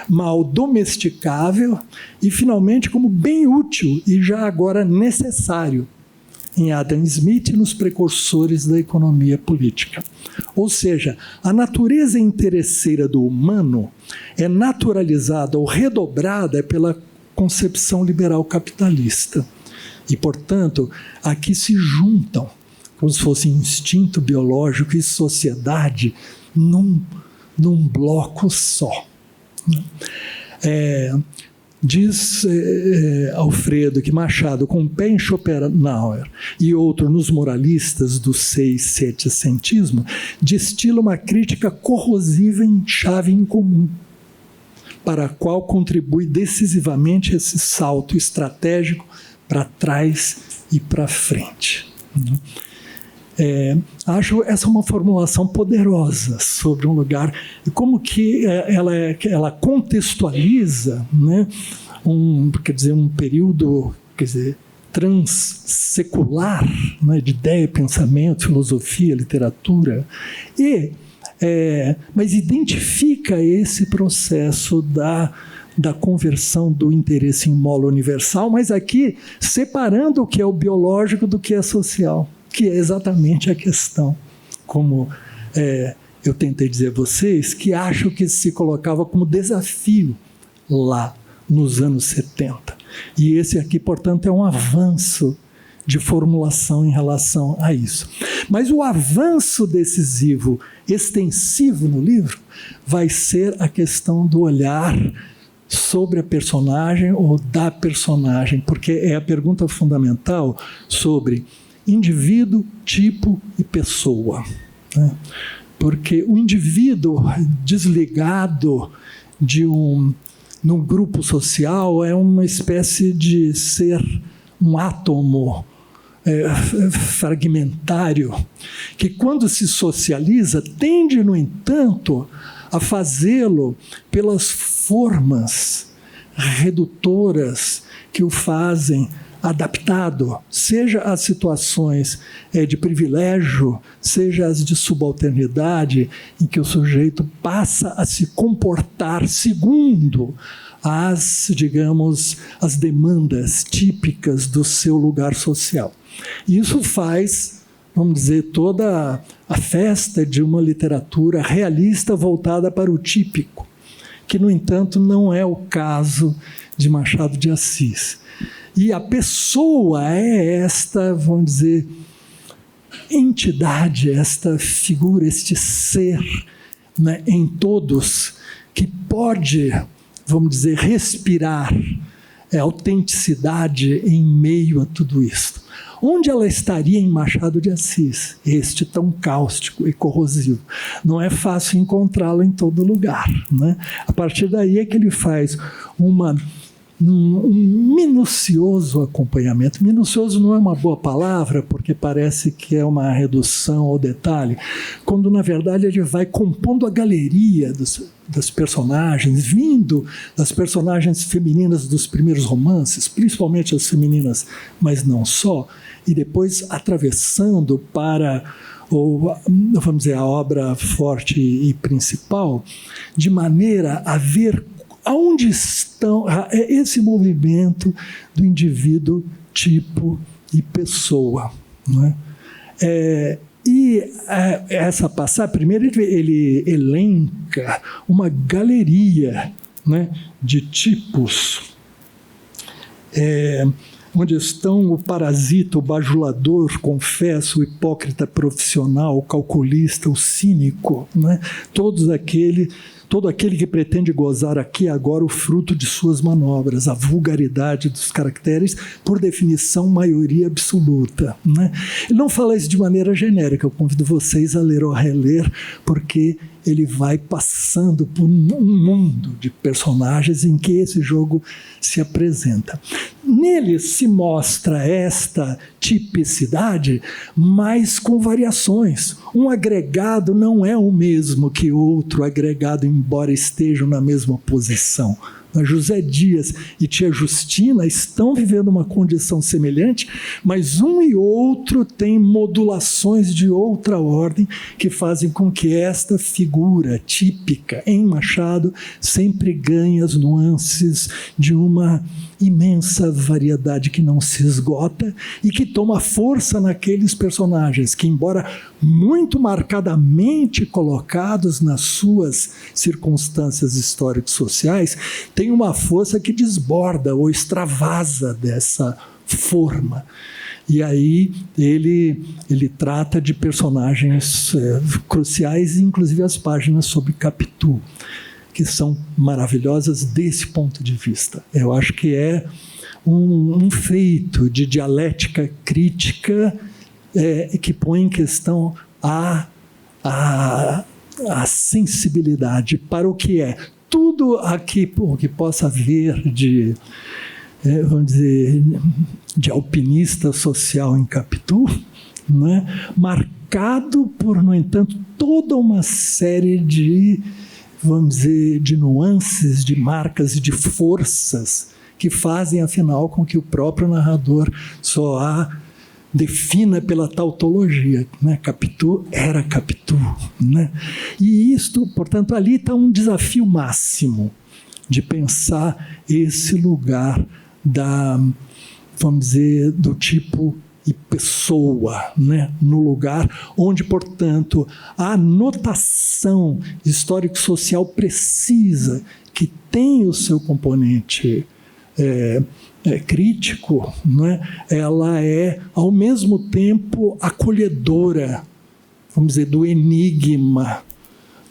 mal domesticável e, finalmente, como bem útil e já agora necessário em Adam Smith e nos precursores da economia política. Ou seja, a natureza interesseira do humano é naturalizada ou redobrada pela concepção liberal capitalista. E, portanto, aqui se juntam, como se fosse instinto biológico e sociedade, num bloco só. Diz Alfredo que Machado, com um pé em Schopenhauer e outro nos moralistas do 6-7centismo, destila uma crítica corrosiva em chave incomum, para a qual contribui decisivamente esse salto estratégico para trás e para frente. Acho essa uma formulação poderosa sobre um lugar e como que ela contextualiza, né, um período, transsecular, né, de ideia, pensamento, filosofia, literatura, mas identifica esse processo da conversão do interesse em mola universal, mas aqui separando o que é o biológico do que é social, que é exatamente a questão, como eu tentei dizer a vocês, que acho que se colocava como desafio lá nos anos 70. E esse aqui, portanto, é um avanço de formulação em relação a isso. Mas o avanço decisivo, extensivo no livro, vai ser a questão do olhar sobre a personagem ou da personagem, porque é a pergunta fundamental sobre indivíduo, tipo e pessoa, né? Porque o indivíduo desligado num grupo social é uma espécie de ser um átomo fragmentário, que quando se socializa, tende, no entanto, a fazê-lo pelas formas redutoras que o fazem adaptado, seja às situações de privilégio, seja as de subalternidade, em que o sujeito passa a se comportar segundo as, digamos, as demandas típicas do seu lugar social. E isso faz, vamos dizer, toda a festa de uma literatura realista voltada para o típico, que, no entanto, não é o caso de Machado de Assis. E a pessoa é esta, vamos dizer, entidade, esta figura, este ser, né, em todos, que pode, vamos dizer, respirar autenticidade em meio a tudo isso. Onde ela estaria em Machado de Assis, este tão cáustico e corrosivo? Não é fácil encontrá-lo em todo lugar, né? A partir daí é que ele faz um minucioso acompanhamento. Minucioso não é uma boa palavra, porque parece que é uma redução ao detalhe, quando, na verdade, ele vai compondo a galeria das personagens, vindo das personagens femininas dos primeiros romances, principalmente as femininas, mas não só, e depois atravessando para, vamos dizer, a obra forte e principal, de maneira a ver aonde estão esse movimento do indivíduo, tipo e pessoa, não é? Essa passagem, primeiro ele elenca uma galeria, né, de tipos, onde estão o parasita, o bajulador, confesso, o hipócrita profissional, o calculista, o cínico, né? Todo aquele que pretende gozar aqui agora o fruto de suas manobras, a vulgaridade dos caracteres, por definição, maioria absoluta, né? Ele não fala isso de maneira genérica, eu convido vocês a ler ou a reler, porque ele vai passando por um mundo de personagens em que esse jogo se apresenta. Nele se mostra esta tipicidade, mas com variações. Um agregado não é o mesmo que outro agregado, embora estejam na mesma posição. José Dias e tia Justina estão vivendo uma condição semelhante, mas um e outro têm modulações de outra ordem que fazem com que esta figura típica em Machado sempre ganhe as nuances de uma imensa variedade que não se esgota e que toma força naqueles personagens que, embora muito marcadamente colocados nas suas circunstâncias históricos-sociais, têm uma força que desborda ou extravasa dessa forma. E aí ele trata de personagens cruciais, inclusive as páginas sobre Capitu, que são maravilhosas desse ponto de vista. Eu acho que é um feito de dialética crítica que põe em questão a sensibilidade para o que é. Tudo aqui, o que possa haver de, vamos dizer, de alpinista social em Capitu, né? Marcado por, no entanto, toda uma série de, vamos dizer, de nuances, de marcas e de forças que fazem, afinal, com que o próprio narrador só a defina pela tautologia, né? Capitu era Capitu, né? E isto, portanto, ali está um desafio máximo de pensar esse lugar vamos dizer, do tipo e pessoa, né? No lugar onde, portanto, a notação histórico-social precisa, que tem o seu componente crítico, né? Ela é, ao mesmo tempo, acolhedora, vamos dizer, do enigma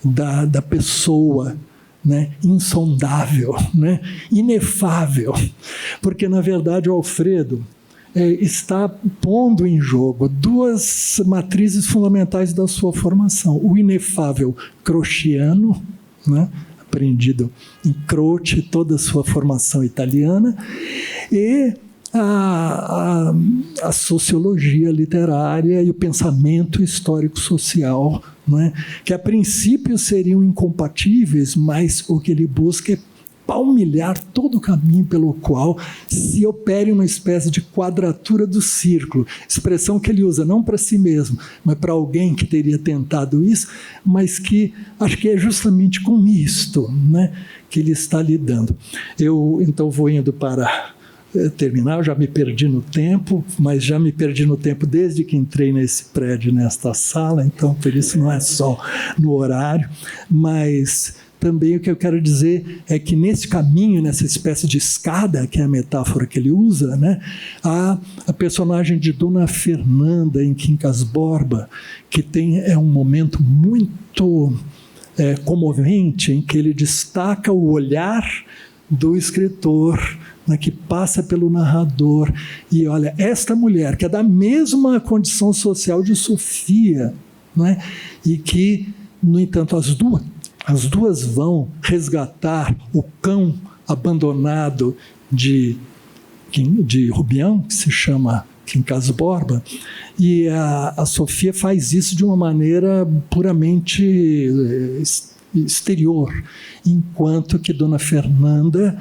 da pessoa, né? Insondável, né? Inefável. Porque, na verdade, o Alfredo está pondo em jogo duas matrizes fundamentais da sua formação. O inefável croceano, né? Aprendido em Croce, toda a sua formação italiana, e a sociologia literária e o pensamento histórico-social, né? Que a princípio seriam incompatíveis, mas o que ele busca é palmilhar todo o caminho pelo qual se opere uma espécie de quadratura do círculo, expressão que ele usa não para si mesmo, mas para alguém que teria tentado isso, mas que acho que é justamente com isto, né, que ele está lidando. Eu então vou indo para terminar, eu já me perdi no tempo, mas já me perdi no tempo desde que entrei nesse prédio, nesta sala, então por isso não é só no horário, mas também o que eu quero dizer é que nesse caminho, nessa espécie de escada, que é a metáfora que ele usa, né, a personagem de Dona Fernanda em Quincas Borba, que é um momento muito comovente, em que ele destaca o olhar do escritor, né, que passa pelo narrador, e olha, esta mulher, que é da mesma condição social de Sofia, né, e que, no entanto, as duas vão resgatar o cão abandonado de Rubião, que se chama Quincas Borba, e a Sofia faz isso de uma maneira puramente exterior, enquanto que Dona Fernanda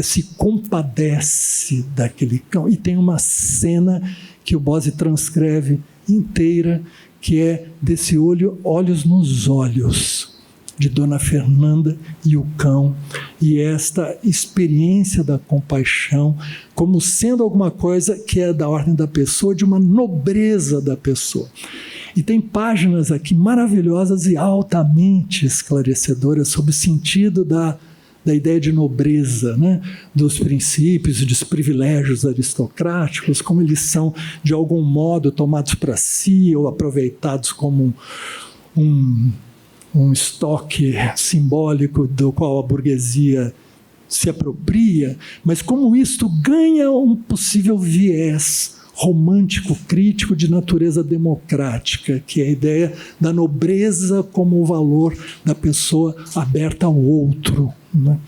se compadece daquele cão. E tem uma cena que o Bose transcreve inteira, que é desse olhos nos olhos de Dona Fernanda e o cão, e esta experiência da compaixão como sendo alguma coisa que é da ordem da pessoa, de uma nobreza da pessoa. E tem páginas aqui maravilhosas e altamente esclarecedoras sobre o sentido da ideia de nobreza, né? Dos princípios e dos privilégios aristocráticos, como eles são, de algum modo, tomados para si ou aproveitados como um estoque simbólico do qual a burguesia se apropria, mas como isto ganha um possível viés romântico, crítico de natureza democrática, que é a ideia da nobreza como o valor da pessoa aberta ao outro, né?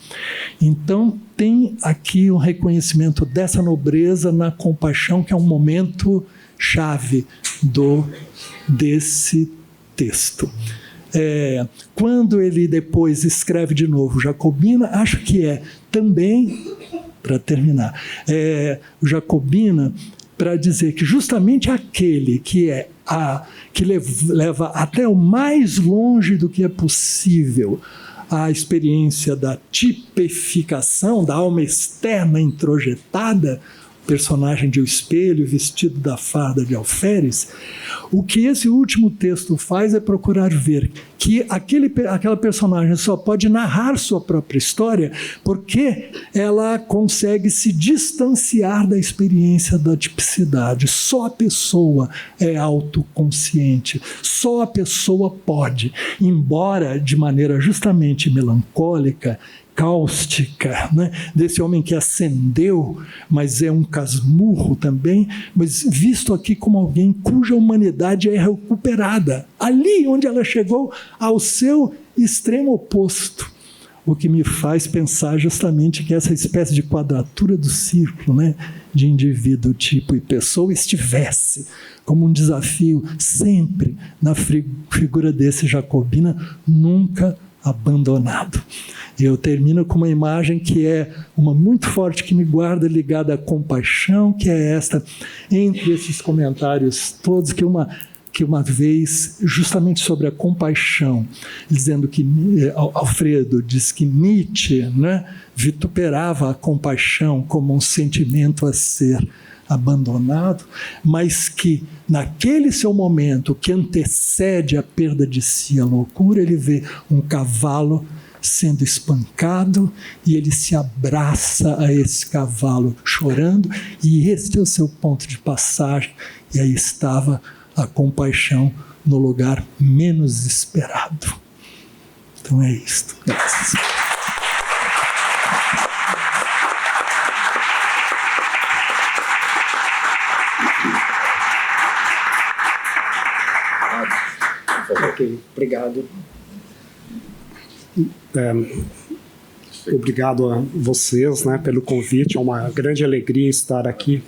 Então, tem aqui um reconhecimento dessa nobreza na compaixão, que é um momento chave desse texto. Quando ele depois escreve de novo Jacobina, acho que também, para terminar, o Jacobina, para dizer que justamente aquele que leva até o mais longe do que é possível a experiência da tipificação, da alma externa introjetada, personagem de O Espelho, vestido da farda de alferes, o que esse último texto faz é procurar ver que aquela personagem só pode narrar sua própria história porque ela consegue se distanciar da experiência da tipicidade. Só a pessoa é autoconsciente, só a pessoa pode, embora de maneira justamente melancólica, cáustica, né? Desse homem que ascendeu, mas é um casmurro também, mas visto aqui como alguém cuja humanidade é recuperada, ali onde ela chegou ao seu extremo oposto, o que me faz pensar justamente que essa espécie de quadratura do círculo, né, de indivíduo, tipo e pessoa, estivesse como um desafio sempre na figura desse Jacobina, nunca abandonado. Eu termino com uma imagem que é uma muito forte, que me guarda ligada à compaixão, que é esta, entre esses comentários todos, que uma vez, justamente sobre a compaixão, dizendo que Alfredo diz que Nietzsche, né, vituperava a compaixão como um sentimento a ser abandonado, mas que naquele seu momento que antecede a perda de si, a loucura, ele vê um cavalo sendo espancado, e ele se abraça a esse cavalo chorando, e este é o seu ponto de passagem, e aí estava a compaixão no lugar menos esperado. Então é isto. Graças. Ok, obrigado. Obrigado a vocês, né, pelo convite. É uma grande alegria estar aqui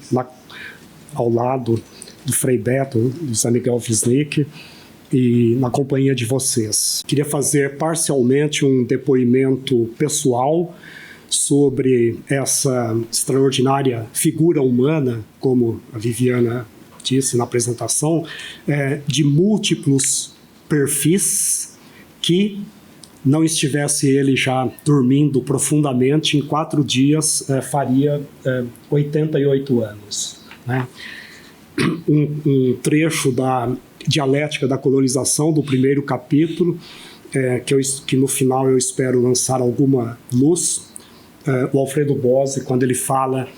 ao lado do Frei Beto, do Zé Miguel Wisnik, e na companhia de vocês. Queria fazer parcialmente um depoimento pessoal sobre essa extraordinária figura humana, como a Viviana disse na apresentação, de múltiplos perfis que, não estivesse ele já dormindo profundamente, em 4 dias faria 88 anos. Né? Um trecho da Dialética da Colonização, do primeiro capítulo, que no final eu espero lançar alguma luz. O Alfredo Bose, quando ele fala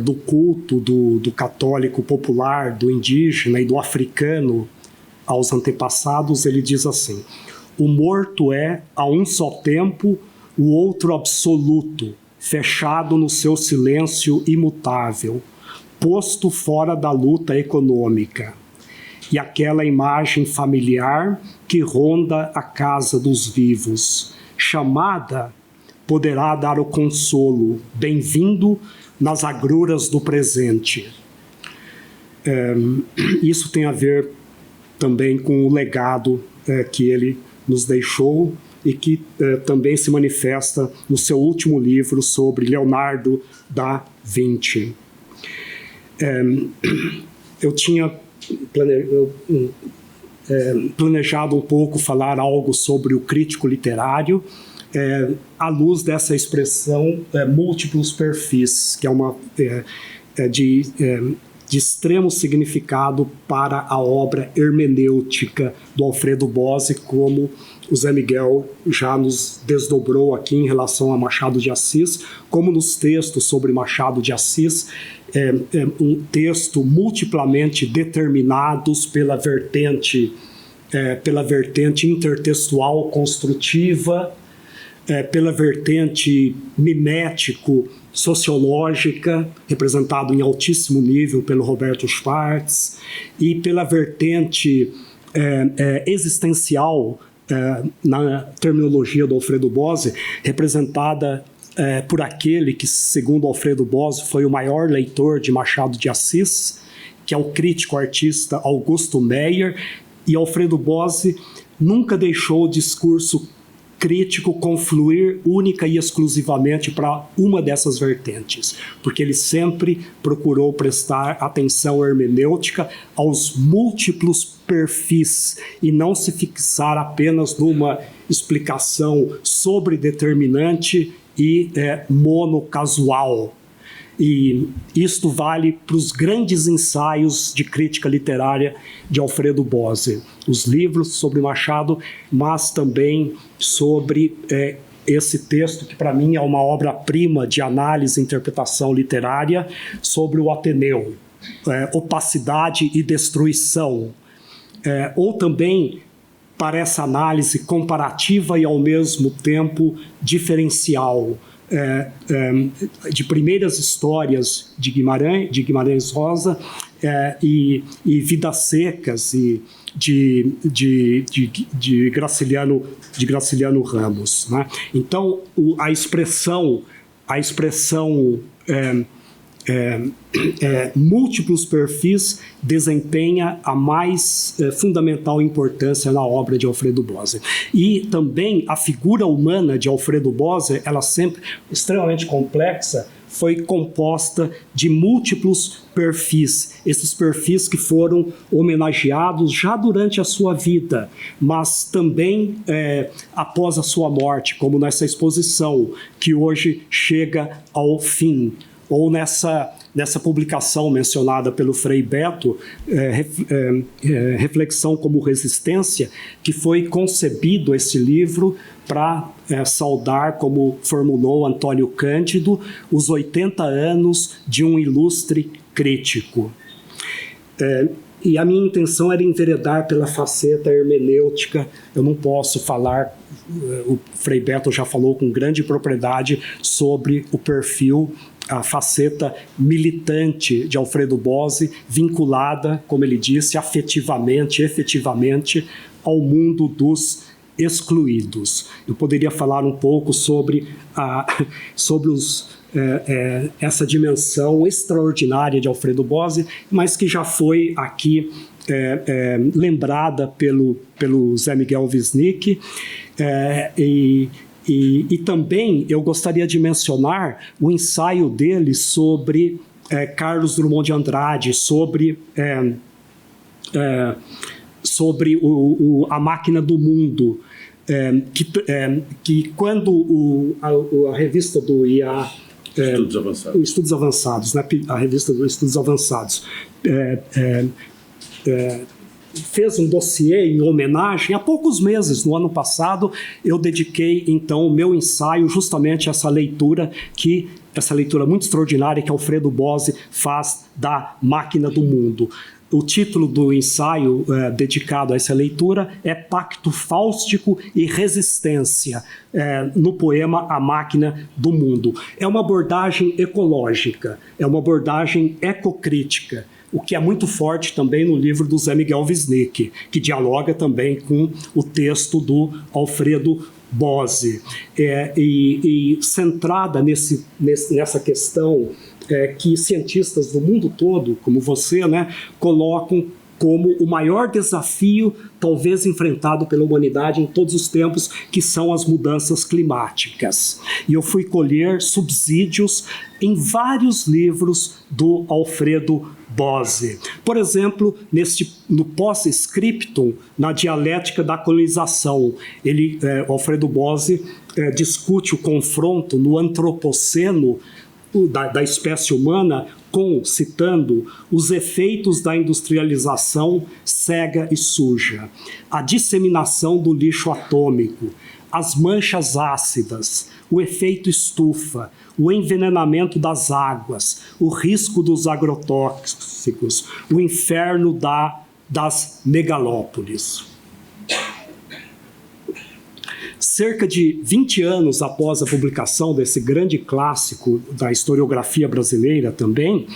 do culto do católico popular, do indígena e do africano aos antepassados, ele diz assim: o morto é, a um só tempo, o outro absoluto, fechado no seu silêncio imutável, posto fora da luta econômica. E aquela imagem familiar que ronda a casa dos vivos, chamada, poderá dar o consolo, bem-vindo nas agruras do presente. Isso tem a ver também com o legado que ele nos deixou e que também se manifesta no seu último livro sobre Leonardo da Vinci. Eu tinha planejado um pouco falar algo sobre o crítico literário, à luz dessa expressão múltiplos perfis, que é uma de extremo significado para a obra hermenêutica do Alfredo Bose, como o Zé Miguel já nos desdobrou aqui em relação a Machado de Assis, como nos textos sobre Machado de Assis, um texto multiplamente determinados pela vertente intertextual construtiva, pela vertente mimético-sociológica, representado em altíssimo nível pelo Roberto Schwartz, e pela vertente existencial, na terminologia do Alfredo Bose, representada por aquele que, segundo Alfredo Bose, foi o maior leitor de Machado de Assis, que é o crítico artista Augusto Meyer, e Alfredo Bose nunca deixou o discurso crítico confluir única e exclusivamente para uma dessas vertentes, porque ele sempre procurou prestar atenção hermenêutica aos múltiplos perfis e não se fixar apenas numa explicação sobredeterminante e monocasual. E isto vale para os grandes ensaios de crítica literária de Alfredo Bose, os livros sobre Machado, mas também sobre esse texto que para mim é uma obra-prima de análise e interpretação literária sobre o Ateneu, opacidade e destruição, ou também para essa análise comparativa e ao mesmo tempo diferencial, de primeiras histórias de Guimarães Rosa e Vidas Secas e de Graciliano Ramos, né? Então a expressão múltiplos perfis desempenha a mais fundamental importância na obra de Alfredo Bose. E também a figura humana de Alfredo Bose, ela sempre extremamente complexa, foi composta de múltiplos perfis, esses perfis que foram homenageados já durante a sua vida, mas também após a sua morte, como nessa exposição que hoje chega ao fim. ou nessa publicação mencionada pelo Frei Beto, Reflexão como Resistência, que foi concebido esse livro para saudar, como formulou Antônio Cândido, os 80 anos de um ilustre crítico. E a minha intenção era enveredar pela faceta hermenêutica. Eu não posso falar, o Frei Beto já falou com grande propriedade sobre o perfil, a faceta militante de Alfredo Bozzi, vinculada, como ele disse, efetivamente, ao mundo dos excluídos. Eu poderia falar um pouco sobre essa dimensão extraordinária de Alfredo Bozzi, mas que já foi aqui lembrada pelo Zé Miguel Wisnik, e também eu gostaria de mencionar o ensaio dele sobre Carlos Drummond de Andrade, sobre a máquina do mundo, que quando a revista do IA, Estudos Avançados, né, a revista dos Estudos Avançados, fez um dossiê em homenagem, há poucos meses, no ano passado, eu dediquei, então, o meu ensaio justamente a essa leitura muito extraordinária que Alfredo Bozzi faz da Máquina do Mundo. O título do ensaio dedicado a essa leitura é Pacto Fáustico e Resistência, no poema A Máquina do Mundo. É uma abordagem ecológica, é uma abordagem ecocrítica, o que é muito forte também no livro do Zé Miguel Wisnik, que dialoga também com o texto do Alfredo Bozzi. E centrada nessa questão que cientistas do mundo todo, como você, né, colocam como o maior desafio talvez enfrentado pela humanidade em todos os tempos, que são as mudanças climáticas. E eu fui colher subsídios em vários livros do Alfredo Bozzi. Por exemplo, no Post-Scriptum, na Dialética da Colonização, o Alfredo Bozzi discute o confronto no Antropoceno da espécie humana citando os efeitos da industrialização cega e suja, a disseminação do lixo atômico, as manchas ácidas, o efeito estufa, o envenenamento das águas, o risco dos agrotóxicos, o inferno das megalópolis. Cerca de 20 anos após a publicação desse grande clássico da historiografia brasileira também,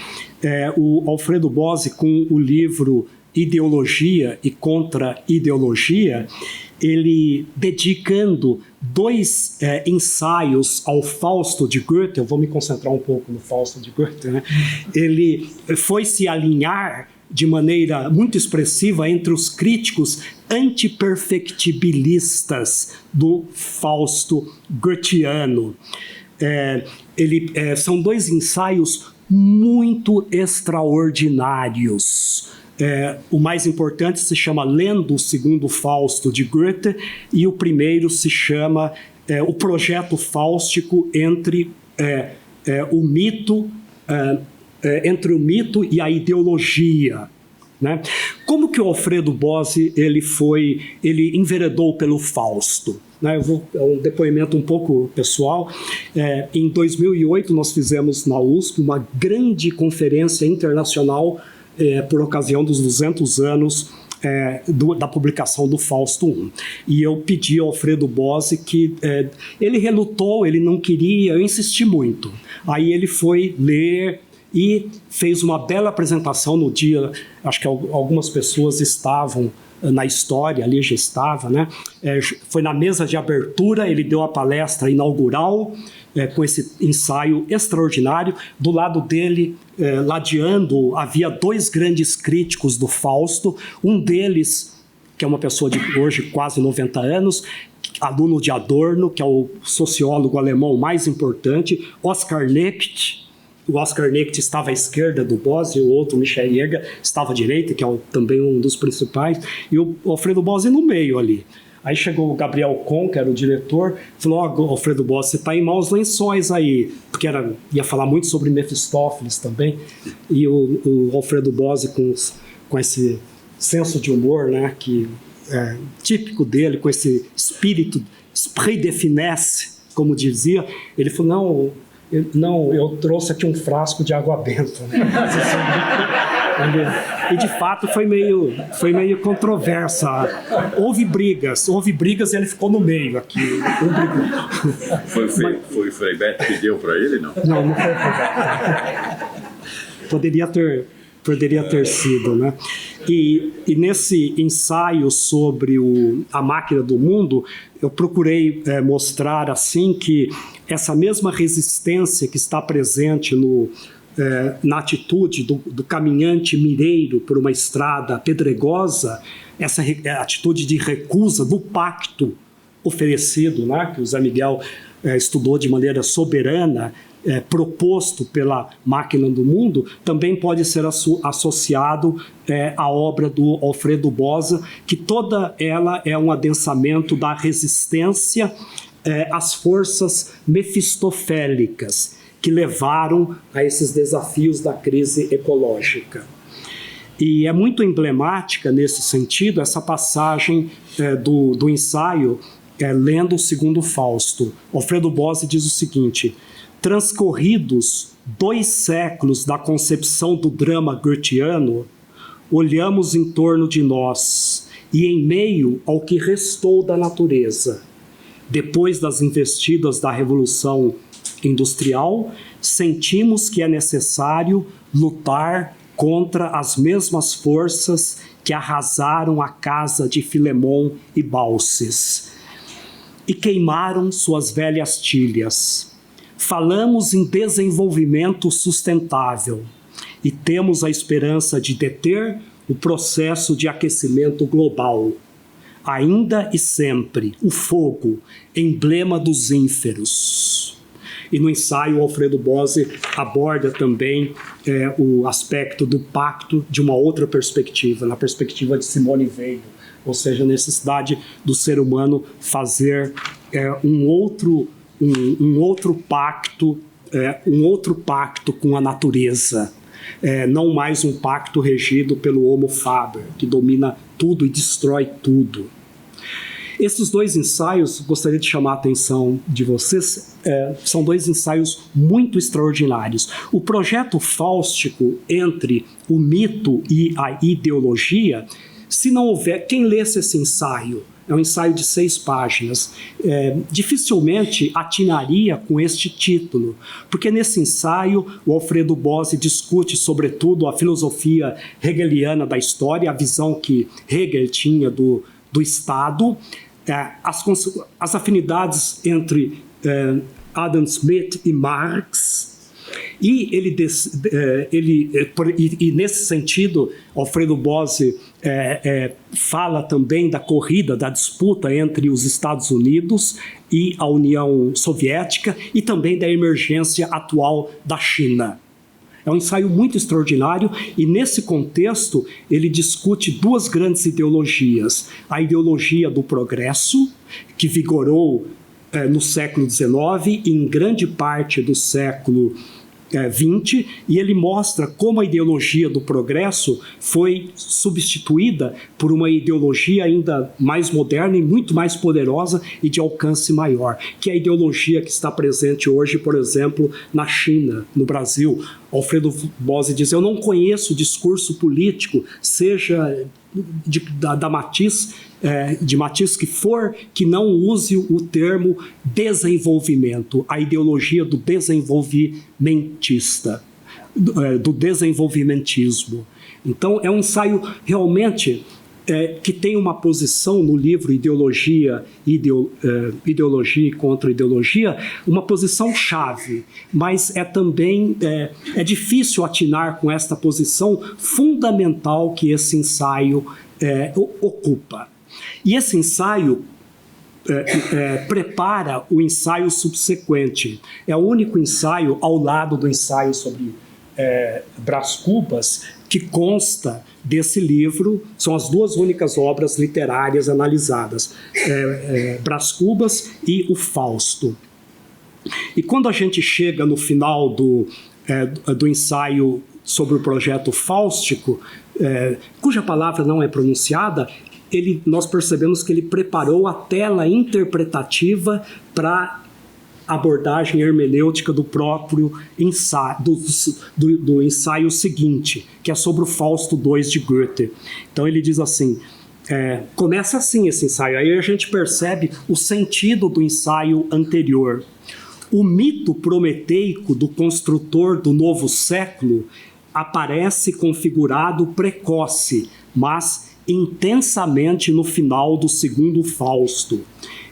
o Alfredo Bozzi, com o livro Ideologia e Contra-Ideologia, ele dedicando 2 ensaios ao Fausto de Goethe, eu vou me concentrar um pouco no Fausto de Goethe, né? Ele foi se alinhar de maneira muito expressiva entre os críticos antiperfectibilistas do Fausto goetheano. São 2 ensaios muito extraordinários. O mais importante se chama Lendo o Segundo Fausto de Goethe, e o primeiro se chama O Projeto Fáustico entre o mito e a ideologia. Né? Como que o Alfredo Bozzi ele enveredou pelo Fausto? Né? É um depoimento um pouco pessoal. Em 2008 nós fizemos na USP uma grande conferência internacional por ocasião dos 200 anos da publicação do Fausto I. E eu pedi ao Alfredo Bozzi que ele relutou, ele não queria, eu insisti muito. Aí ele foi ler e fez uma bela apresentação no dia. Acho que algumas pessoas estavam na história, ali já estava, né? Foi na mesa de abertura, ele deu a palestra inaugural com esse ensaio extraordinário. Do lado dele, ladeando, havia 2 grandes críticos do Fausto, um deles, que é uma pessoa de hoje quase 90 anos, aluno de Adorno, que é o sociólogo alemão mais importante, Oskar Necht. O Oskar Necht estava à esquerda do Bozzi, o outro, Michael Jäger, estava à direita, que é também um dos principais, e o Alfredo Bozzi no meio ali. Aí chegou o Gabriel Kohn, que era o diretor, falou: Alfredo Bossi, você está em maus lençóis aí, porque ia falar muito sobre Mefistófeles também, e o Alfredo Bossi com esse senso de humor, né, que é típico dele, com esse espírito, esprit de finesse, como dizia, ele falou: não, eu trouxe aqui um frasco de água benta, né? E de fato foi meio controversa. Houve brigas e ele ficou no meio aqui. Foi o Frei Beto que deu para ele, não? Não foi o Frei Beto. Poderia ter sido, né? E nesse ensaio sobre a máquina do mundo, eu procurei mostrar assim que essa mesma resistência que está presente na atitude do caminhante mineiro por uma estrada pedregosa, essa atitude de recusa do pacto oferecido, né, que o Zé Miguel estudou de maneira soberana, proposto pela máquina do mundo, também pode ser associado à obra do Alfredo Bossi, que toda ela é um adensamento da resistência às forças mefistofélicas que levaram a esses desafios da crise ecológica. E é muito emblemática, nesse sentido, essa passagem do ensaio, lendo o segundo Fausto. Alfredo Bossi diz o seguinte: transcorridos 2 séculos da concepção do drama goetheano, olhamos em torno de nós e em meio ao que restou da natureza. Depois das investidas da Revolução Industrial, sentimos que é necessário lutar contra as mesmas forças que arrasaram a casa de Filemon e Baucis e queimaram suas velhas tilhas. Falamos em desenvolvimento sustentável e temos a esperança de deter o processo de aquecimento global. Ainda e sempre, o fogo, emblema dos ínferos. E no ensaio, Alfredo Bossi aborda também o aspecto do pacto de uma outra perspectiva, na perspectiva de Simone Weil, ou seja, a necessidade do ser humano fazer um outro pacto com a natureza, não mais um pacto regido pelo Homo Faber, que domina tudo e destrói tudo. Esses 2 ensaios, gostaria de chamar a atenção de vocês, são 2 ensaios muito extraordinários. O projeto fáustico entre o mito e a ideologia, se não houver, quem lesse esse ensaio, é um ensaio de 6 páginas, dificilmente atinaria com este título, porque nesse ensaio o Alfredo Bossi discute sobretudo a filosofia hegeliana da história, a visão que Hegel tinha do Estado, as afinidades entre Adam Smith e Marx, e nesse sentido, Alfredo Bossi fala também da corrida, da disputa entre os Estados Unidos e a União Soviética e também da emergência atual da China. É um ensaio muito extraordinário e, nesse contexto, ele discute 2 grandes ideologias. A ideologia do progresso, que vigorou no século XIX e em grande parte do século XX, e ele mostra como a ideologia do progresso foi substituída por uma ideologia ainda mais moderna e muito mais poderosa e de alcance maior, que é a ideologia que está presente hoje, por exemplo, na China, no Brasil. Alfredo Bossi diz: eu não conheço discurso político, seja da matiz, de matiz que for, que não use o termo desenvolvimento, a ideologia do desenvolvimentista, do desenvolvimentismo. Então, é um ensaio realmente que tem uma posição no livro Ideologia e Contra-Ideologia, uma posição chave, mas também difícil atinar com esta posição fundamental que esse ensaio ocupa. E esse ensaio prepara o ensaio subsequente. É o único ensaio ao lado do ensaio sobre Brás Cubas, que consta desse livro, são as duas únicas obras literárias analisadas, Brás Cubas e o Fausto. E quando a gente chega no final do ensaio sobre o projeto fáustico, cuja palavra não é pronunciada, nós percebemos que ele preparou a tela interpretativa para abordagem hermenêutica do próprio ensaio, do ensaio seguinte, que é sobre o Fausto II de Goethe. Então ele diz assim, começa assim esse ensaio, aí a gente percebe o sentido do ensaio anterior. O mito prometeico do construtor do novo século aparece configurado precoce, mas intensamente no final do segundo Fausto,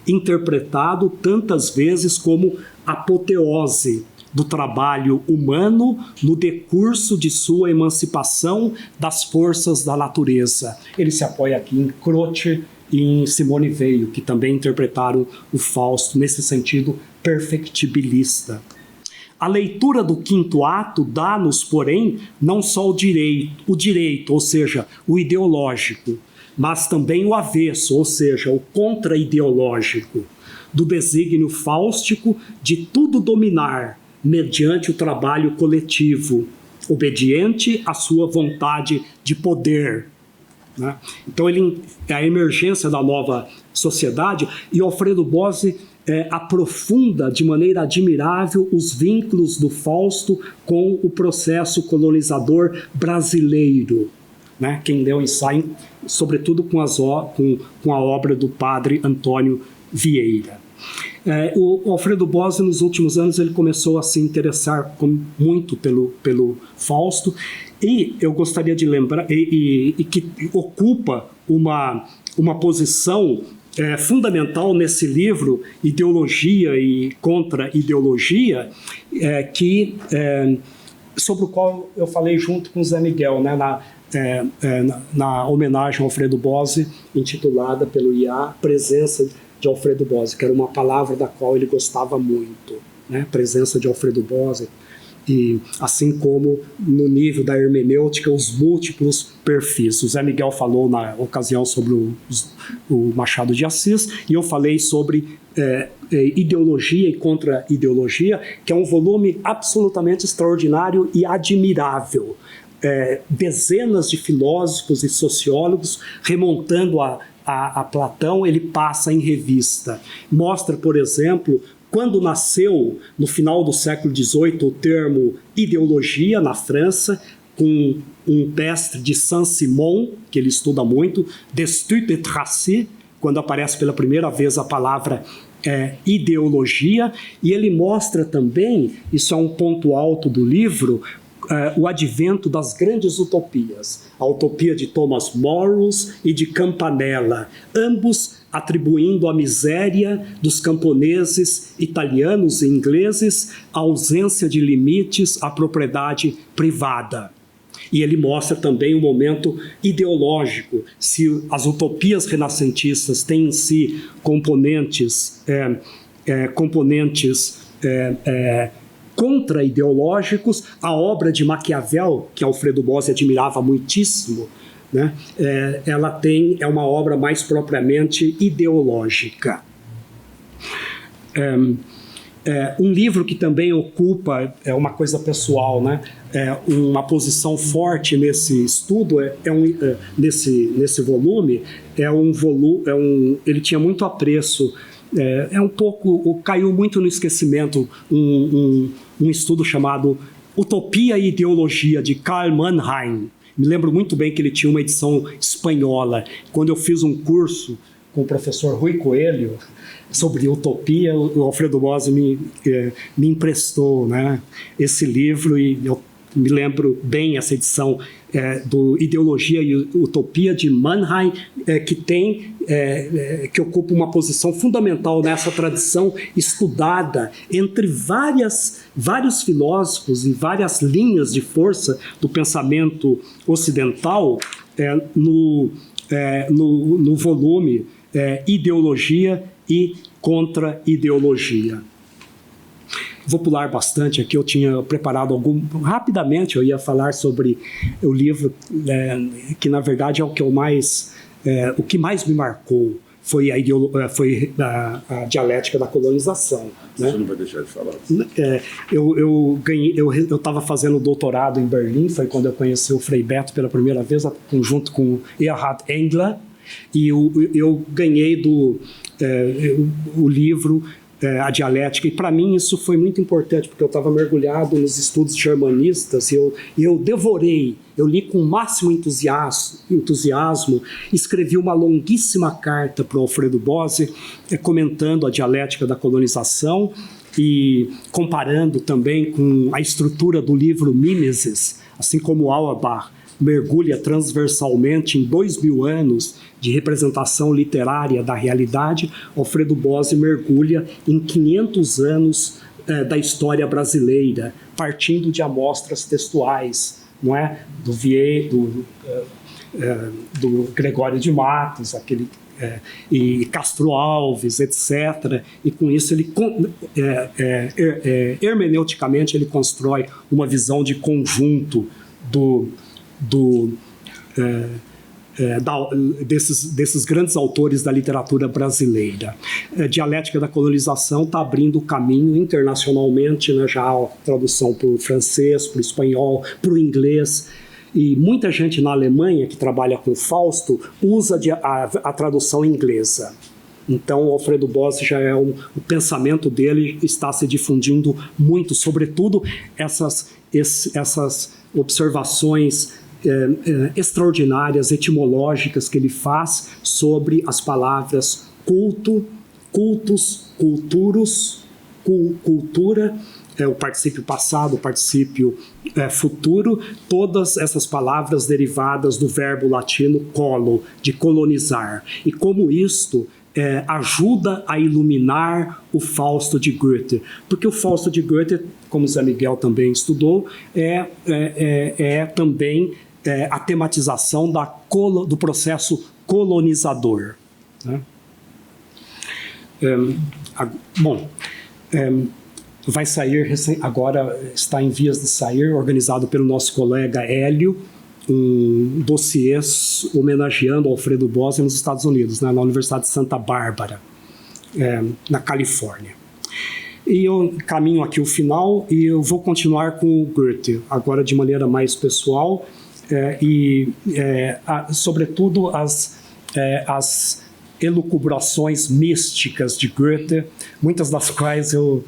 interpretado tantas vezes como apoteose do trabalho humano no decurso de sua emancipação das forças da natureza. Ele se apoia aqui em Croce e em Simone Weil, que também interpretaram o Fausto nesse sentido perfectibilista. A leitura do quinto ato dá-nos, porém, não só o direito, ou seja, o ideológico, mas também o avesso, ou seja, o contra-ideológico, do desígnio fáustico de tudo dominar mediante o trabalho coletivo, obediente à sua vontade de poder. Né? Então, a emergência da nova sociedade, e Alfredo Bose aprofunda de maneira admirável os vínculos do Fausto com o processo colonizador brasileiro. Né? Quem leu o ensaio, sobretudo com a obra do padre Antônio Vieira. O Alfredo Bose, nos últimos anos, ele começou a se interessar muito pelo Fausto, e eu gostaria de lembrar, e que ocupa uma posição fundamental nesse livro, Ideologia e Contra-Ideologia, sobre o qual eu falei junto com o Zé Miguel, né, na homenagem ao Alfredo Bose, intitulada pelo IA, Presença de Alfredo Bose, que era uma palavra da qual ele gostava muito, né, Presença de Alfredo Bose, e assim como no nível da hermenêutica, os múltiplos perfis. O Zé Miguel falou na ocasião sobre o Machado de Assis, e eu falei sobre Ideologia e Contra-Ideologia, que é um volume absolutamente extraordinário e admirável. Dezenas de filósofos e sociólogos, remontando a Platão, ele passa em revista. Mostra, por exemplo, quando nasceu, no final do século XVIII, o termo ideologia na França, com um mestre de Saint-Simon, que ele estuda muito, Destutt et Tracy, quando aparece pela primeira vez a palavra ideologia, e ele mostra também, isso é um ponto alto do livro, o advento das grandes utopias, a utopia de Thomas Morus e de Campanella, ambos atribuindo à miséria dos camponeses italianos e ingleses a ausência de limites à propriedade privada. E ele mostra também o momento ideológico, se as utopias renascentistas têm em si componentes contra-ideológicos. A obra de Maquiavel, que Alfredo Bose admirava muitíssimo, né, é uma obra mais propriamente ideológica. Um livro que também ocupa uma coisa pessoal, né, uma posição forte nesse estudo, nesse volume, ele tinha muito apreço, caiu muito no esquecimento, um estudo chamado Utopia e Ideologia, de Karl Mannheim. Me lembro muito bem que ele tinha uma edição espanhola. Quando eu fiz um curso com o professor Rui Coelho sobre utopia, o Alfredo Bose me emprestou, né, esse livro, e eu me lembro bem essa edição do Ideologia e Utopia de Mannheim, que ocupa uma posição fundamental nessa tradição estudada entre vários filósofos e várias linhas de força do pensamento ocidental, no volume Ideologia e Contra-Ideologia. vou pular bastante aqui, eu tinha preparado rapidamente eu ia falar sobre o livro, que na verdade é o que o que mais me marcou, foi a dialética da colonização. Né? Você não vai deixar de falar. Eu estava fazendo doutorado em Berlim, foi quando eu conheci o Frei Beto pela primeira vez, junto com Erhard Engler, e eu ganhei o livro A Dialética, e para mim isso foi muito importante, porque eu estava mergulhado nos estudos germanistas, e eu devorei, eu li com o máximo entusiasmo, escrevi uma longuíssima carta para o Alfredo Bose, comentando a dialética da colonização e comparando também com a estrutura do livro Mimesis, assim como Auerbach mergulha transversalmente em 2000 anos de representação literária da realidade, Alfredo Bose mergulha em 500 anos da história brasileira, partindo de amostras textuais, não é? Do Gregório de Matos, e Castro Alves, etc. E com isso ele hermeneuticamente ele constrói uma visão de conjunto desses grandes autores da literatura brasileira. A dialética da colonização está abrindo o caminho internacionalmente, né, já a tradução para o francês, para o espanhol, para o inglês, e muita gente na Alemanha que trabalha com Fausto usa a tradução inglesa. Então, o Alfredo Bose já o pensamento dele está se difundindo muito, sobretudo essas observações extraordinárias, etimológicas que ele faz sobre as palavras culto, cultus, culturos, cultura, o particípio passado, o particípio futuro, todas essas palavras derivadas do verbo latino colo, de colonizar. E como isto ajuda a iluminar o Fausto de Goethe. Porque o Fausto de Goethe, como Zé Miguel também estudou, também a tematização do processo colonizador. Né? Vai sair, agora está em vias de sair, organizado pelo nosso colega Hélio, um dossiê homenageando Alfredo Bose nos Estados Unidos, né, na Universidade de Santa Bárbara, na Califórnia. E eu caminho aqui o final e eu vou continuar com o Goethe, agora de maneira mais pessoal, sobretudo as elucubrações místicas de Goethe, muitas das quais eu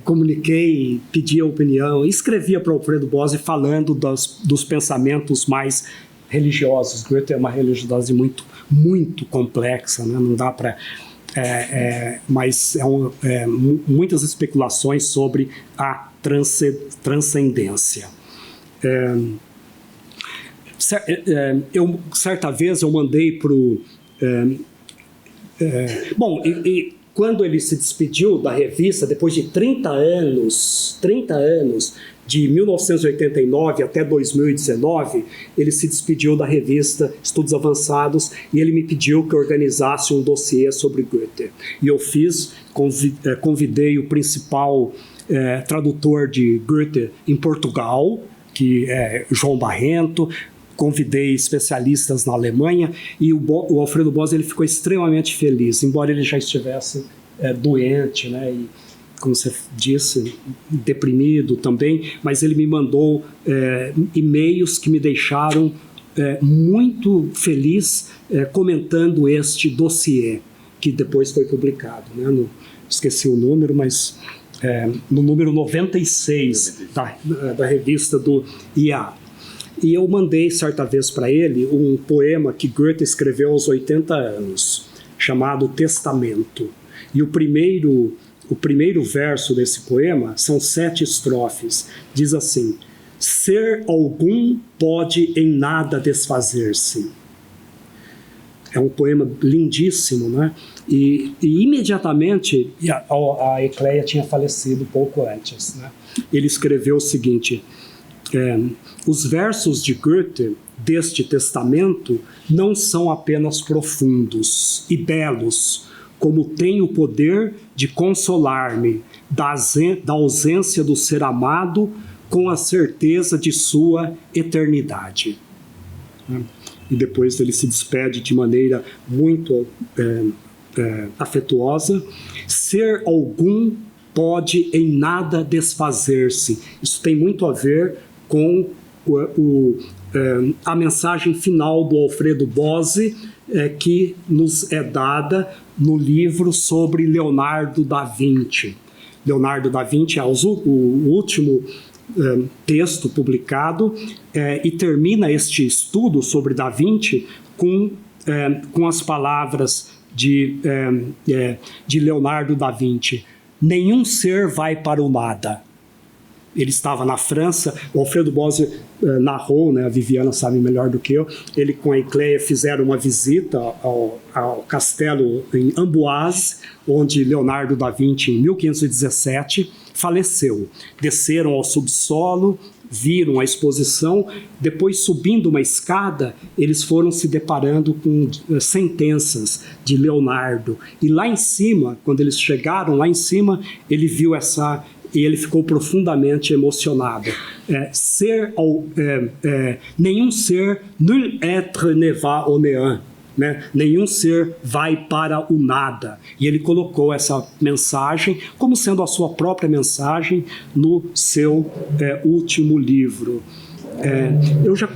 comuniquei, pedi a opinião, escrevia para o Alfredo Bose falando dos pensamentos mais religiosos. Goethe é uma religiosidade muito, muito complexa, né? Não dá para... mas muitas especulações sobre a transcendência. Certa vez eu mandei para o... quando ele se despediu da revista, depois de 30 anos, de 1989 até 2019, ele se despediu da revista Estudos Avançados e ele me pediu que eu organizasse um dossiê sobre Goethe. E eu fiz, convidei o principal tradutor de Goethe em Portugal, que é João Barrento, convidei especialistas na Alemanha e o Alfredo Bose ele ficou extremamente feliz, embora ele já estivesse doente, né, e, como você disse, deprimido também, mas ele me mandou e-mails que me deixaram muito feliz, comentando este dossiê, que depois foi publicado, né, esqueci o número, mas no número 96 da revista do IA. E eu mandei certa vez para ele um poema que Goethe escreveu aos 80 anos, chamado Testamento. E o primeiro verso desse poema são 7 estrofes. Diz assim: ser algum pode em nada desfazer-se. É um poema lindíssimo, né? E imediatamente, a Ecleia tinha falecido pouco antes, né? Ele escreveu o seguinte: os versos de Goethe deste testamento não são apenas profundos e belos, como tem o poder de consolar-me da ausência do ser amado com a certeza de sua eternidade. E depois ele se despede de maneira muito afetuosa. Ser algum pode em nada desfazer-se. Isso tem muito a ver com a mensagem final do Alfredo Bose, que nos é dada no livro sobre Leonardo da Vinci. Leonardo da Vinci é o último texto publicado e termina este estudo sobre Da Vinci com as palavras de Leonardo da Vinci: nenhum ser vai para o nada. Ele estava na França, o Alfredo Bose narrou, né, a Viviana sabe melhor do que eu, ele com a Ecleia fizeram uma visita ao castelo em Amboise, onde Leonardo da Vinci, em 1517, faleceu. Desceram ao subsolo, viram a exposição, depois subindo uma escada, eles foram se deparando com sentenças de Leonardo. E lá em cima, quando eles chegaram lá em cima, ele viu e ele ficou profundamente emocionado. Nenhum ser, nul être ne va au néant, né? Nenhum ser vai para o nada. E ele colocou essa mensagem como sendo a sua própria mensagem no seu último livro.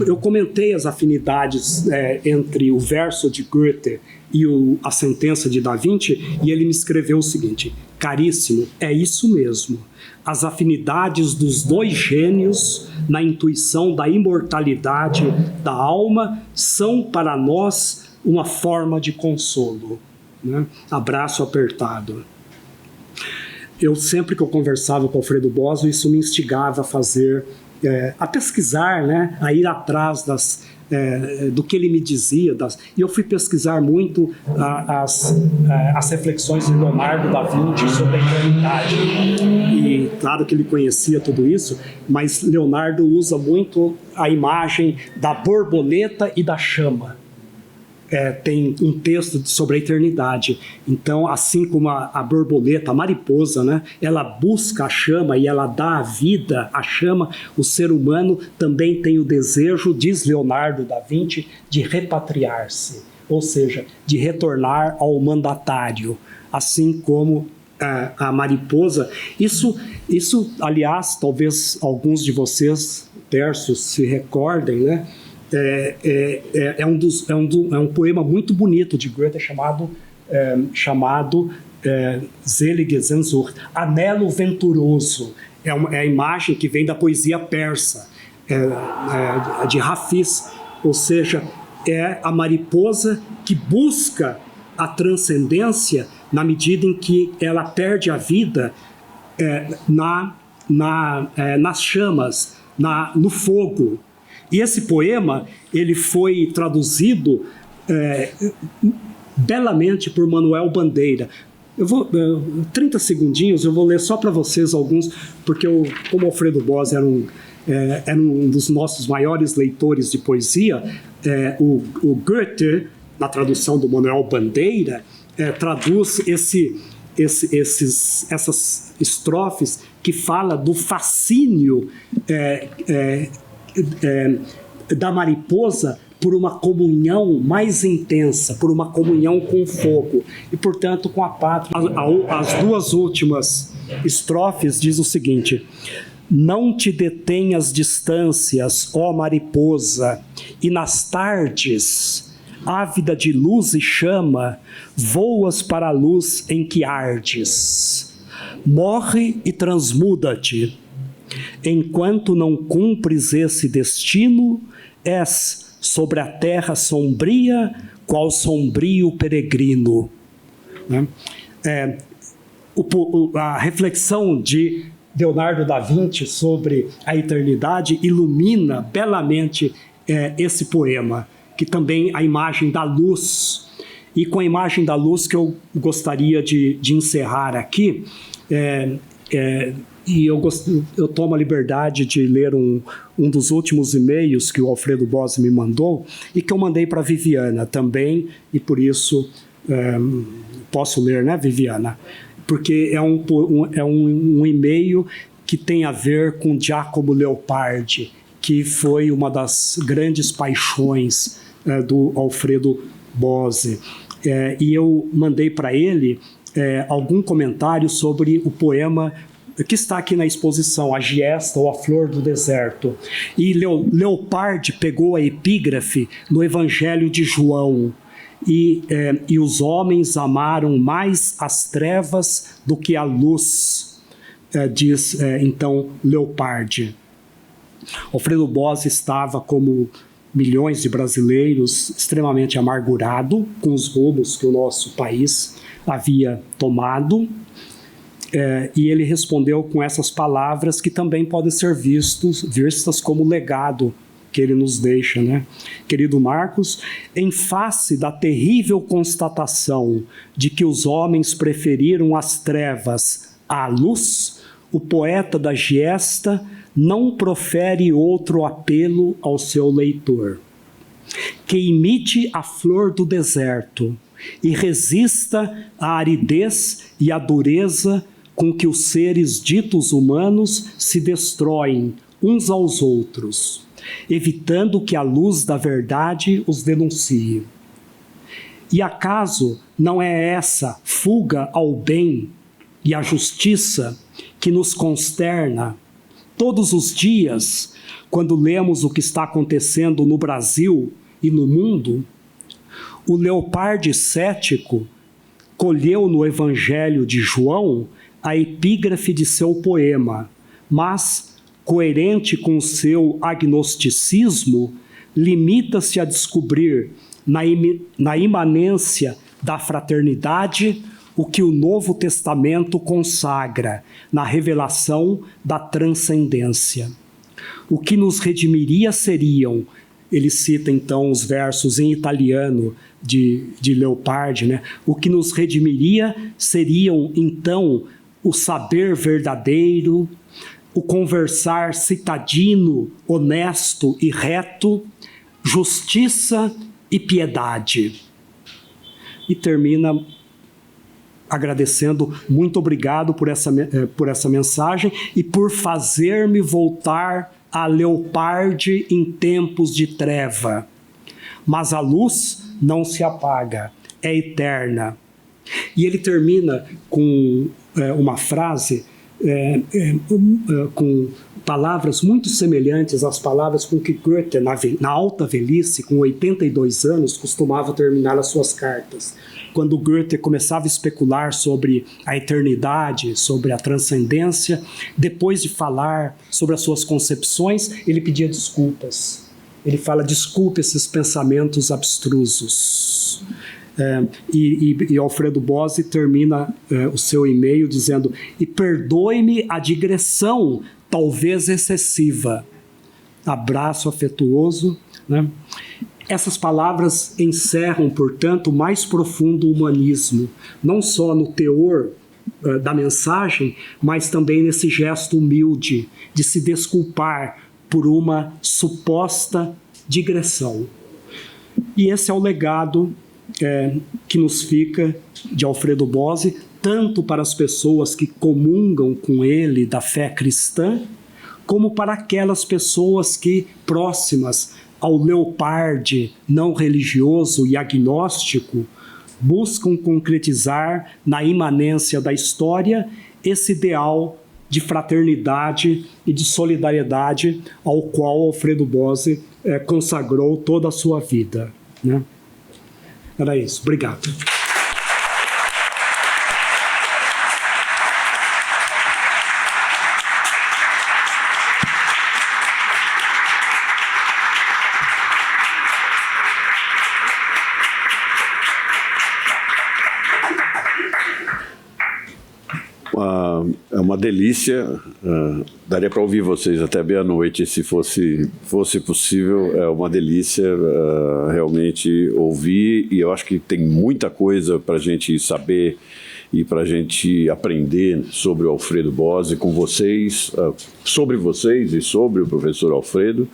Eu comentei as afinidades entre o verso de Goethe e a sentença de Da Vinci, e ele me escreveu o seguinte: caríssimo, é isso mesmo. As afinidades dos dois gênios na intuição da imortalidade da alma são para nós uma forma de consolo. Né? Abraço apertado. Sempre que eu conversava com o Alfredo Bose, isso me instigava a pesquisar, né? A ir atrás do que ele me dizia. E eu fui pesquisar muito as reflexões de Leonardo da Vinci sobre a eternidade. E claro que ele conhecia tudo isso, mas Leonardo usa muito a imagem da borboleta e da chama. Tem um texto sobre a eternidade. Então, assim como a borboleta, a mariposa, né, ela busca a chama e ela dá a vida à chama, o ser humano também tem o desejo, diz Leonardo da Vinci, de repatriar-se, ou seja, de retornar ao mandatário, assim como a mariposa. Isso, aliás, talvez alguns de vocês, terços, se recordem, né? É um poema muito bonito de Goethe chamado Selige Sehnsucht, Anelo Venturoso. É a imagem que vem da poesia persa, de Hafiz, ou seja, é a mariposa que busca a transcendência na medida em que ela perde a vida nas chamas, no fogo. E esse poema ele foi traduzido belamente por Manuel Bandeira. 30 segundinhos, eu vou ler só para vocês alguns, porque como Alfredo Bose era um dos nossos maiores leitores de poesia, o Goethe, na tradução do Manuel Bandeira, traduz essas estrofes que fala do fascínio da mariposa por uma comunhão mais intensa, por uma comunhão com o fogo e, portanto, com a pátria. As duas últimas estrofes diz o seguinte: não te detenhas distâncias, ó mariposa, e nas tardes, ávida de luz e chama, voas para a luz em que ardes. Morre e transmuda-te. Enquanto não cumpres esse destino, és sobre a terra sombria, qual sombrio peregrino. A reflexão de Leonardo da Vinci sobre a eternidade ilumina belamente esse poema, que também a imagem da luz. E com a imagem da luz que eu gostaria de encerrar aqui, e eu tomo a liberdade de ler um dos últimos e-mails que o Alfredo Bose me mandou e que eu mandei para a Viviana também, e por isso posso ler, né, Viviana? Porque é um e-mail que tem a ver com Giacomo Leopardi, que foi uma das grandes paixões do Alfredo Bose. E eu mandei para ele algum comentário sobre o poema que está aqui na exposição, A Giesta ou A Flor do Deserto. E Leopardi pegou a epígrafe no Evangelho de João. E os homens amaram mais as trevas do que a luz, diz então Leopardi. Alfredo Bose estava, como milhões de brasileiros, extremamente amargurado com os rumos que o nosso país havia tomado. E ele respondeu com essas palavras que também podem ser vistas como legado que ele nos deixa, né? Querido Marcos, em face da terrível constatação de que os homens preferiram as trevas à luz, o poeta da Giesta não profere outro apelo ao seu leitor: que imite a flor do deserto e resista à aridez e à dureza com que os seres ditos humanos se destroem uns aos outros, evitando que a luz da verdade os denuncie. E acaso não é essa fuga ao bem e à justiça que nos consterna todos os dias quando lemos o que está acontecendo no Brasil e no mundo? O Leopardi cético colheu no Evangelho de João a epígrafe de seu poema, mas, coerente com seu agnosticismo, limita-se a descobrir na imanência da fraternidade o que o Novo Testamento consagra na revelação da transcendência. O que nos redimiria seriam, ele cita então os versos em italiano de Leopardi, né? O que nos redimiria seriam então o saber verdadeiro, o conversar citadino, honesto e reto, justiça e piedade. E termina agradecendo: muito obrigado por essa mensagem e por fazer-me voltar a Leopardi em tempos de treva. Mas a luz não se apaga, é eterna. E ele termina com uma frase com palavras muito semelhantes às palavras com que Goethe, na alta velhice, com 82 anos, costumava terminar as suas cartas. Quando Goethe começava a especular sobre a eternidade, sobre a transcendência, depois de falar sobre as suas concepções, ele pedia desculpas. Ele fala: desculpe esses pensamentos abstrusos. E Alfredo Bose termina o seu e-mail dizendo: e perdoe-me a digressão, talvez excessiva. Abraço afetuoso, né? Essas palavras encerram, portanto, o mais profundo humanismo, não só no teor da mensagem, mas também nesse gesto humilde de se desculpar por uma suposta digressão. E esse é o legado que nos fica de Alfredo Bose, tanto para as pessoas que comungam com ele da fé cristã, como para aquelas pessoas que, próximas ao Leopardi não religioso e agnóstico, buscam concretizar na imanência da história esse ideal de fraternidade e de solidariedade ao qual Alfredo Bose consagrou toda a sua vida, né? Era isso. Obrigado. É uma delícia, daria para ouvir vocês até meia-noite se fosse possível. É uma delícia realmente ouvir, e eu acho que tem muita coisa para a gente saber e para a gente aprender sobre o Alfredo Bose com vocês, sobre vocês e sobre o professor Alfredo.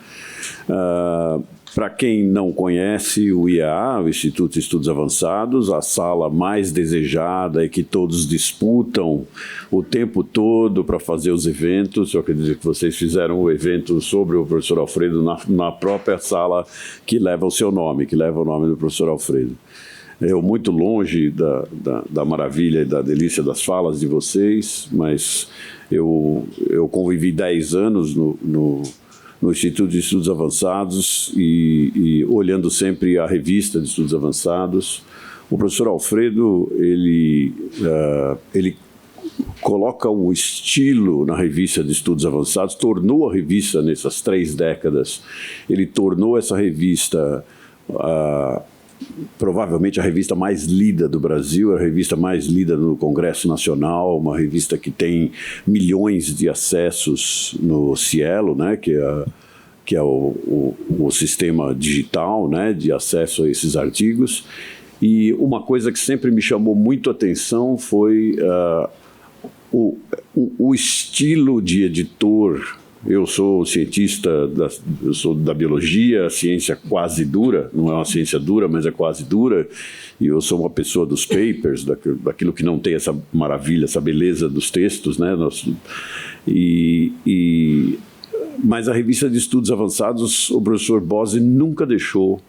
Para quem não conhece o IEA, o Instituto de Estudos Avançados, a sala mais desejada e que todos disputam o tempo todo para fazer os eventos. Eu acredito que vocês fizeram o evento sobre o professor Alfredo na própria sala que leva o seu nome, que leva o nome do professor Alfredo. Eu muito longe da maravilha e da delícia das falas de vocês, mas eu convivi 10 anos no Instituto de Estudos Avançados e olhando sempre a revista de Estudos Avançados. O professor Alfredo, ele coloca um estilo na revista de Estudos Avançados, tornou a revista nessas 3 décadas, ele tornou essa revista provavelmente a revista mais lida do Brasil, a revista mais lida no Congresso Nacional, uma revista que tem milhões de acessos no Cielo, né, que é o sistema digital, né, de acesso a esses artigos. E uma coisa que sempre me chamou muito a atenção foi o estilo de editor. Eu sou cientista, eu sou da biologia, ciência quase dura, não é uma ciência dura, mas é quase dura, e eu sou uma pessoa dos papers, daquilo que não tem essa maravilha, essa beleza dos textos, né? Mas a revista de Estudos Avançados, o professor Bose nunca deixou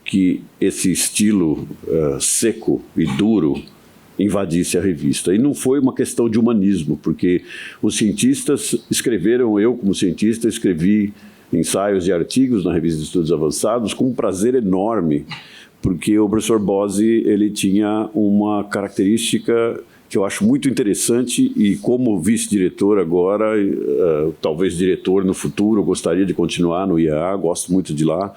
que esse estilo seco e duro invadisse a revista. E não foi uma questão de humanismo, porque os cientistas escreveram, eu como cientista escrevi ensaios e artigos na revista de Estudos Avançados com um prazer enorme, porque o professor Bose, ele tinha uma característica que eu acho muito interessante e como vice-diretor agora, talvez diretor no futuro, gostaria de continuar no IEA, gosto muito de lá,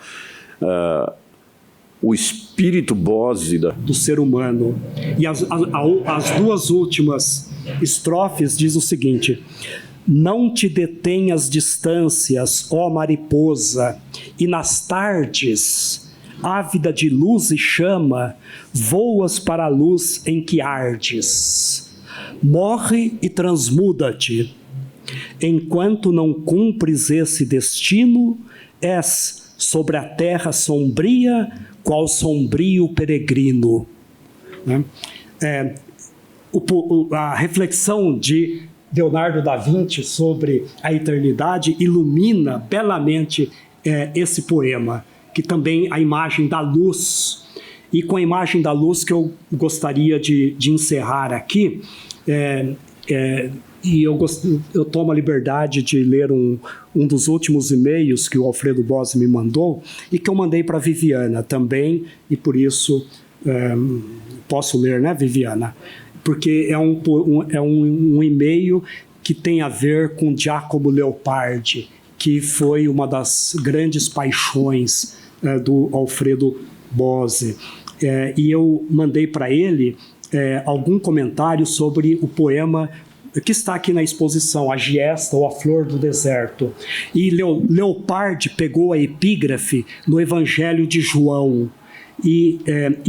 o espírito Bose do ser humano. E as 2 últimas estrofes diz o seguinte: não te detenhas distâncias, ó mariposa, e nas tardes, ávida de luz e chama, voas para a luz em que ardes. Morre e transmuda-te. Enquanto não cumpres esse destino, és sobre a terra sombria, qual sombrio peregrino. Né? A reflexão de Leonardo da Vinci sobre a eternidade ilumina belamente esse poema, que também a imagem da luz. E com a imagem da luz que eu gostaria de encerrar aqui, e eu tomo a liberdade de ler um dos últimos e-mails que o Alfredo Bose me mandou e que eu mandei para a Viviana também, e por isso posso ler, né, Viviana? Porque é um e-mail que tem a ver com Giacomo Leopardi, que foi uma das grandes paixões do Alfredo Bose. E eu mandei para ele algum comentário sobre o poema que está aqui na exposição, A Giesta ou A Flor do Deserto. E Leopardi pegou a epígrafe no Evangelho de João. E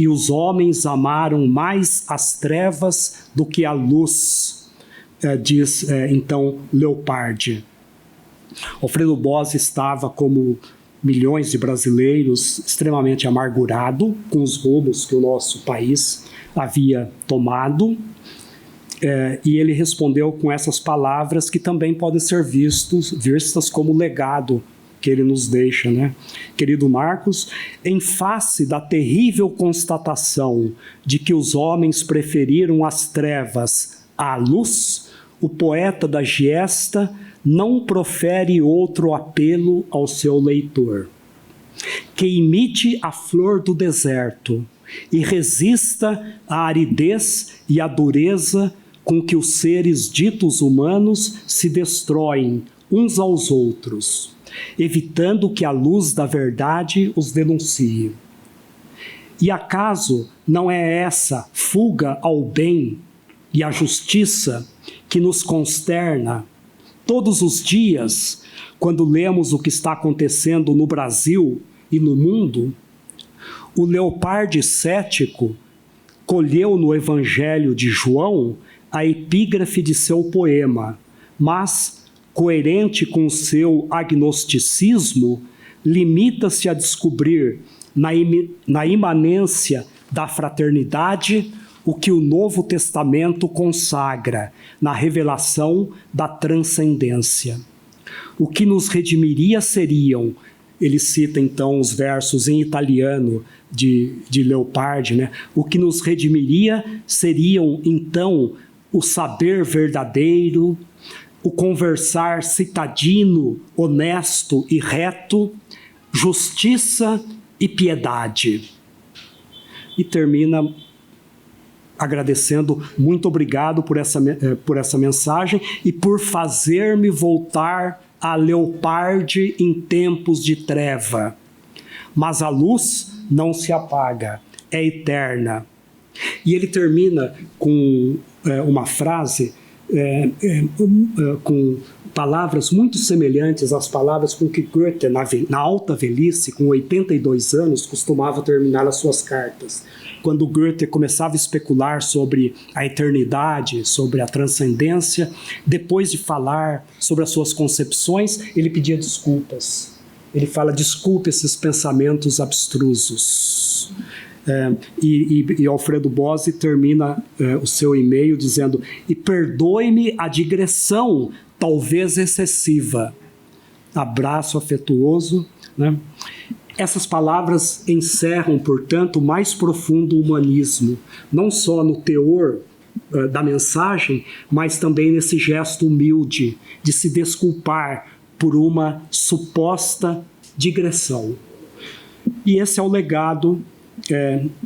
os homens amaram mais as trevas do que a luz, diz então Leopardi. Alfredo Bose estava, como milhões de brasileiros, extremamente amargurado com os rumos que o nosso país havia tomado. E ele respondeu com essas palavras que também podem ser vistas como legado que ele nos deixa, né? Querido Marcos, em face da terrível constatação de que os homens preferiram as trevas à luz, o poeta da Giesta não profere outro apelo ao seu leitor: que imite a flor do deserto e resista à aridez e à dureza com que os seres ditos humanos se destroem uns aos outros, evitando que a luz da verdade os denuncie. E acaso não é essa fuga ao bem e à justiça que nos consterna todos os dias quando lemos o que está acontecendo no Brasil e no mundo? O Leopardi cético colheu no Evangelho de João a epígrafe de seu poema, mas, coerente com seu agnosticismo, limita-se a descobrir na imanência da fraternidade o que o Novo Testamento consagra na revelação da transcendência. O que nos redimiria seriam, ele cita então os versos em italiano de Leopardi, né? O que nos redimiria seriam então o saber verdadeiro, o conversar citadino, honesto e reto, justiça e piedade. E termina agradecendo, muito obrigado por essa mensagem e por fazer-me voltar a Leopardi em tempos de treva. Mas a luz não se apaga, é eterna. E ele termina com uma frase com palavras muito semelhantes às palavras com que Goethe, na alta velhice, com 82 anos, costumava terminar as suas cartas. Quando Goethe começava a especular sobre a eternidade, sobre a transcendência, depois de falar sobre as suas concepções, ele pedia desculpas. Ele fala, desculpe esses pensamentos abstrusos. E Alfredo Bozzi termina o seu e-mail dizendo, e perdoe-me a digressão, talvez excessiva. Abraço afetuoso, né? Essas palavras encerram, portanto, o mais profundo humanismo, não só no teor da mensagem, mas também nesse gesto humilde de se desculpar por uma suposta digressão. E esse é o legado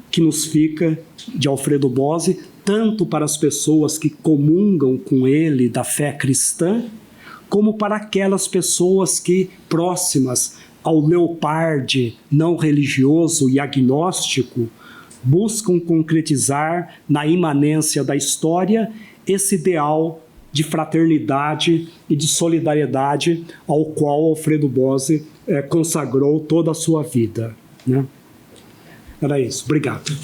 que nos fica de Alfredo Bozzi, tanto para as pessoas que comungam com ele da fé cristã, como para aquelas pessoas que, próximas ao Leopardi não religioso e agnóstico, buscam concretizar na imanência da história esse ideal de fraternidade e de solidariedade ao qual Alfredo Bozzi consagrou toda a sua vida, né? Era isso. Obrigado.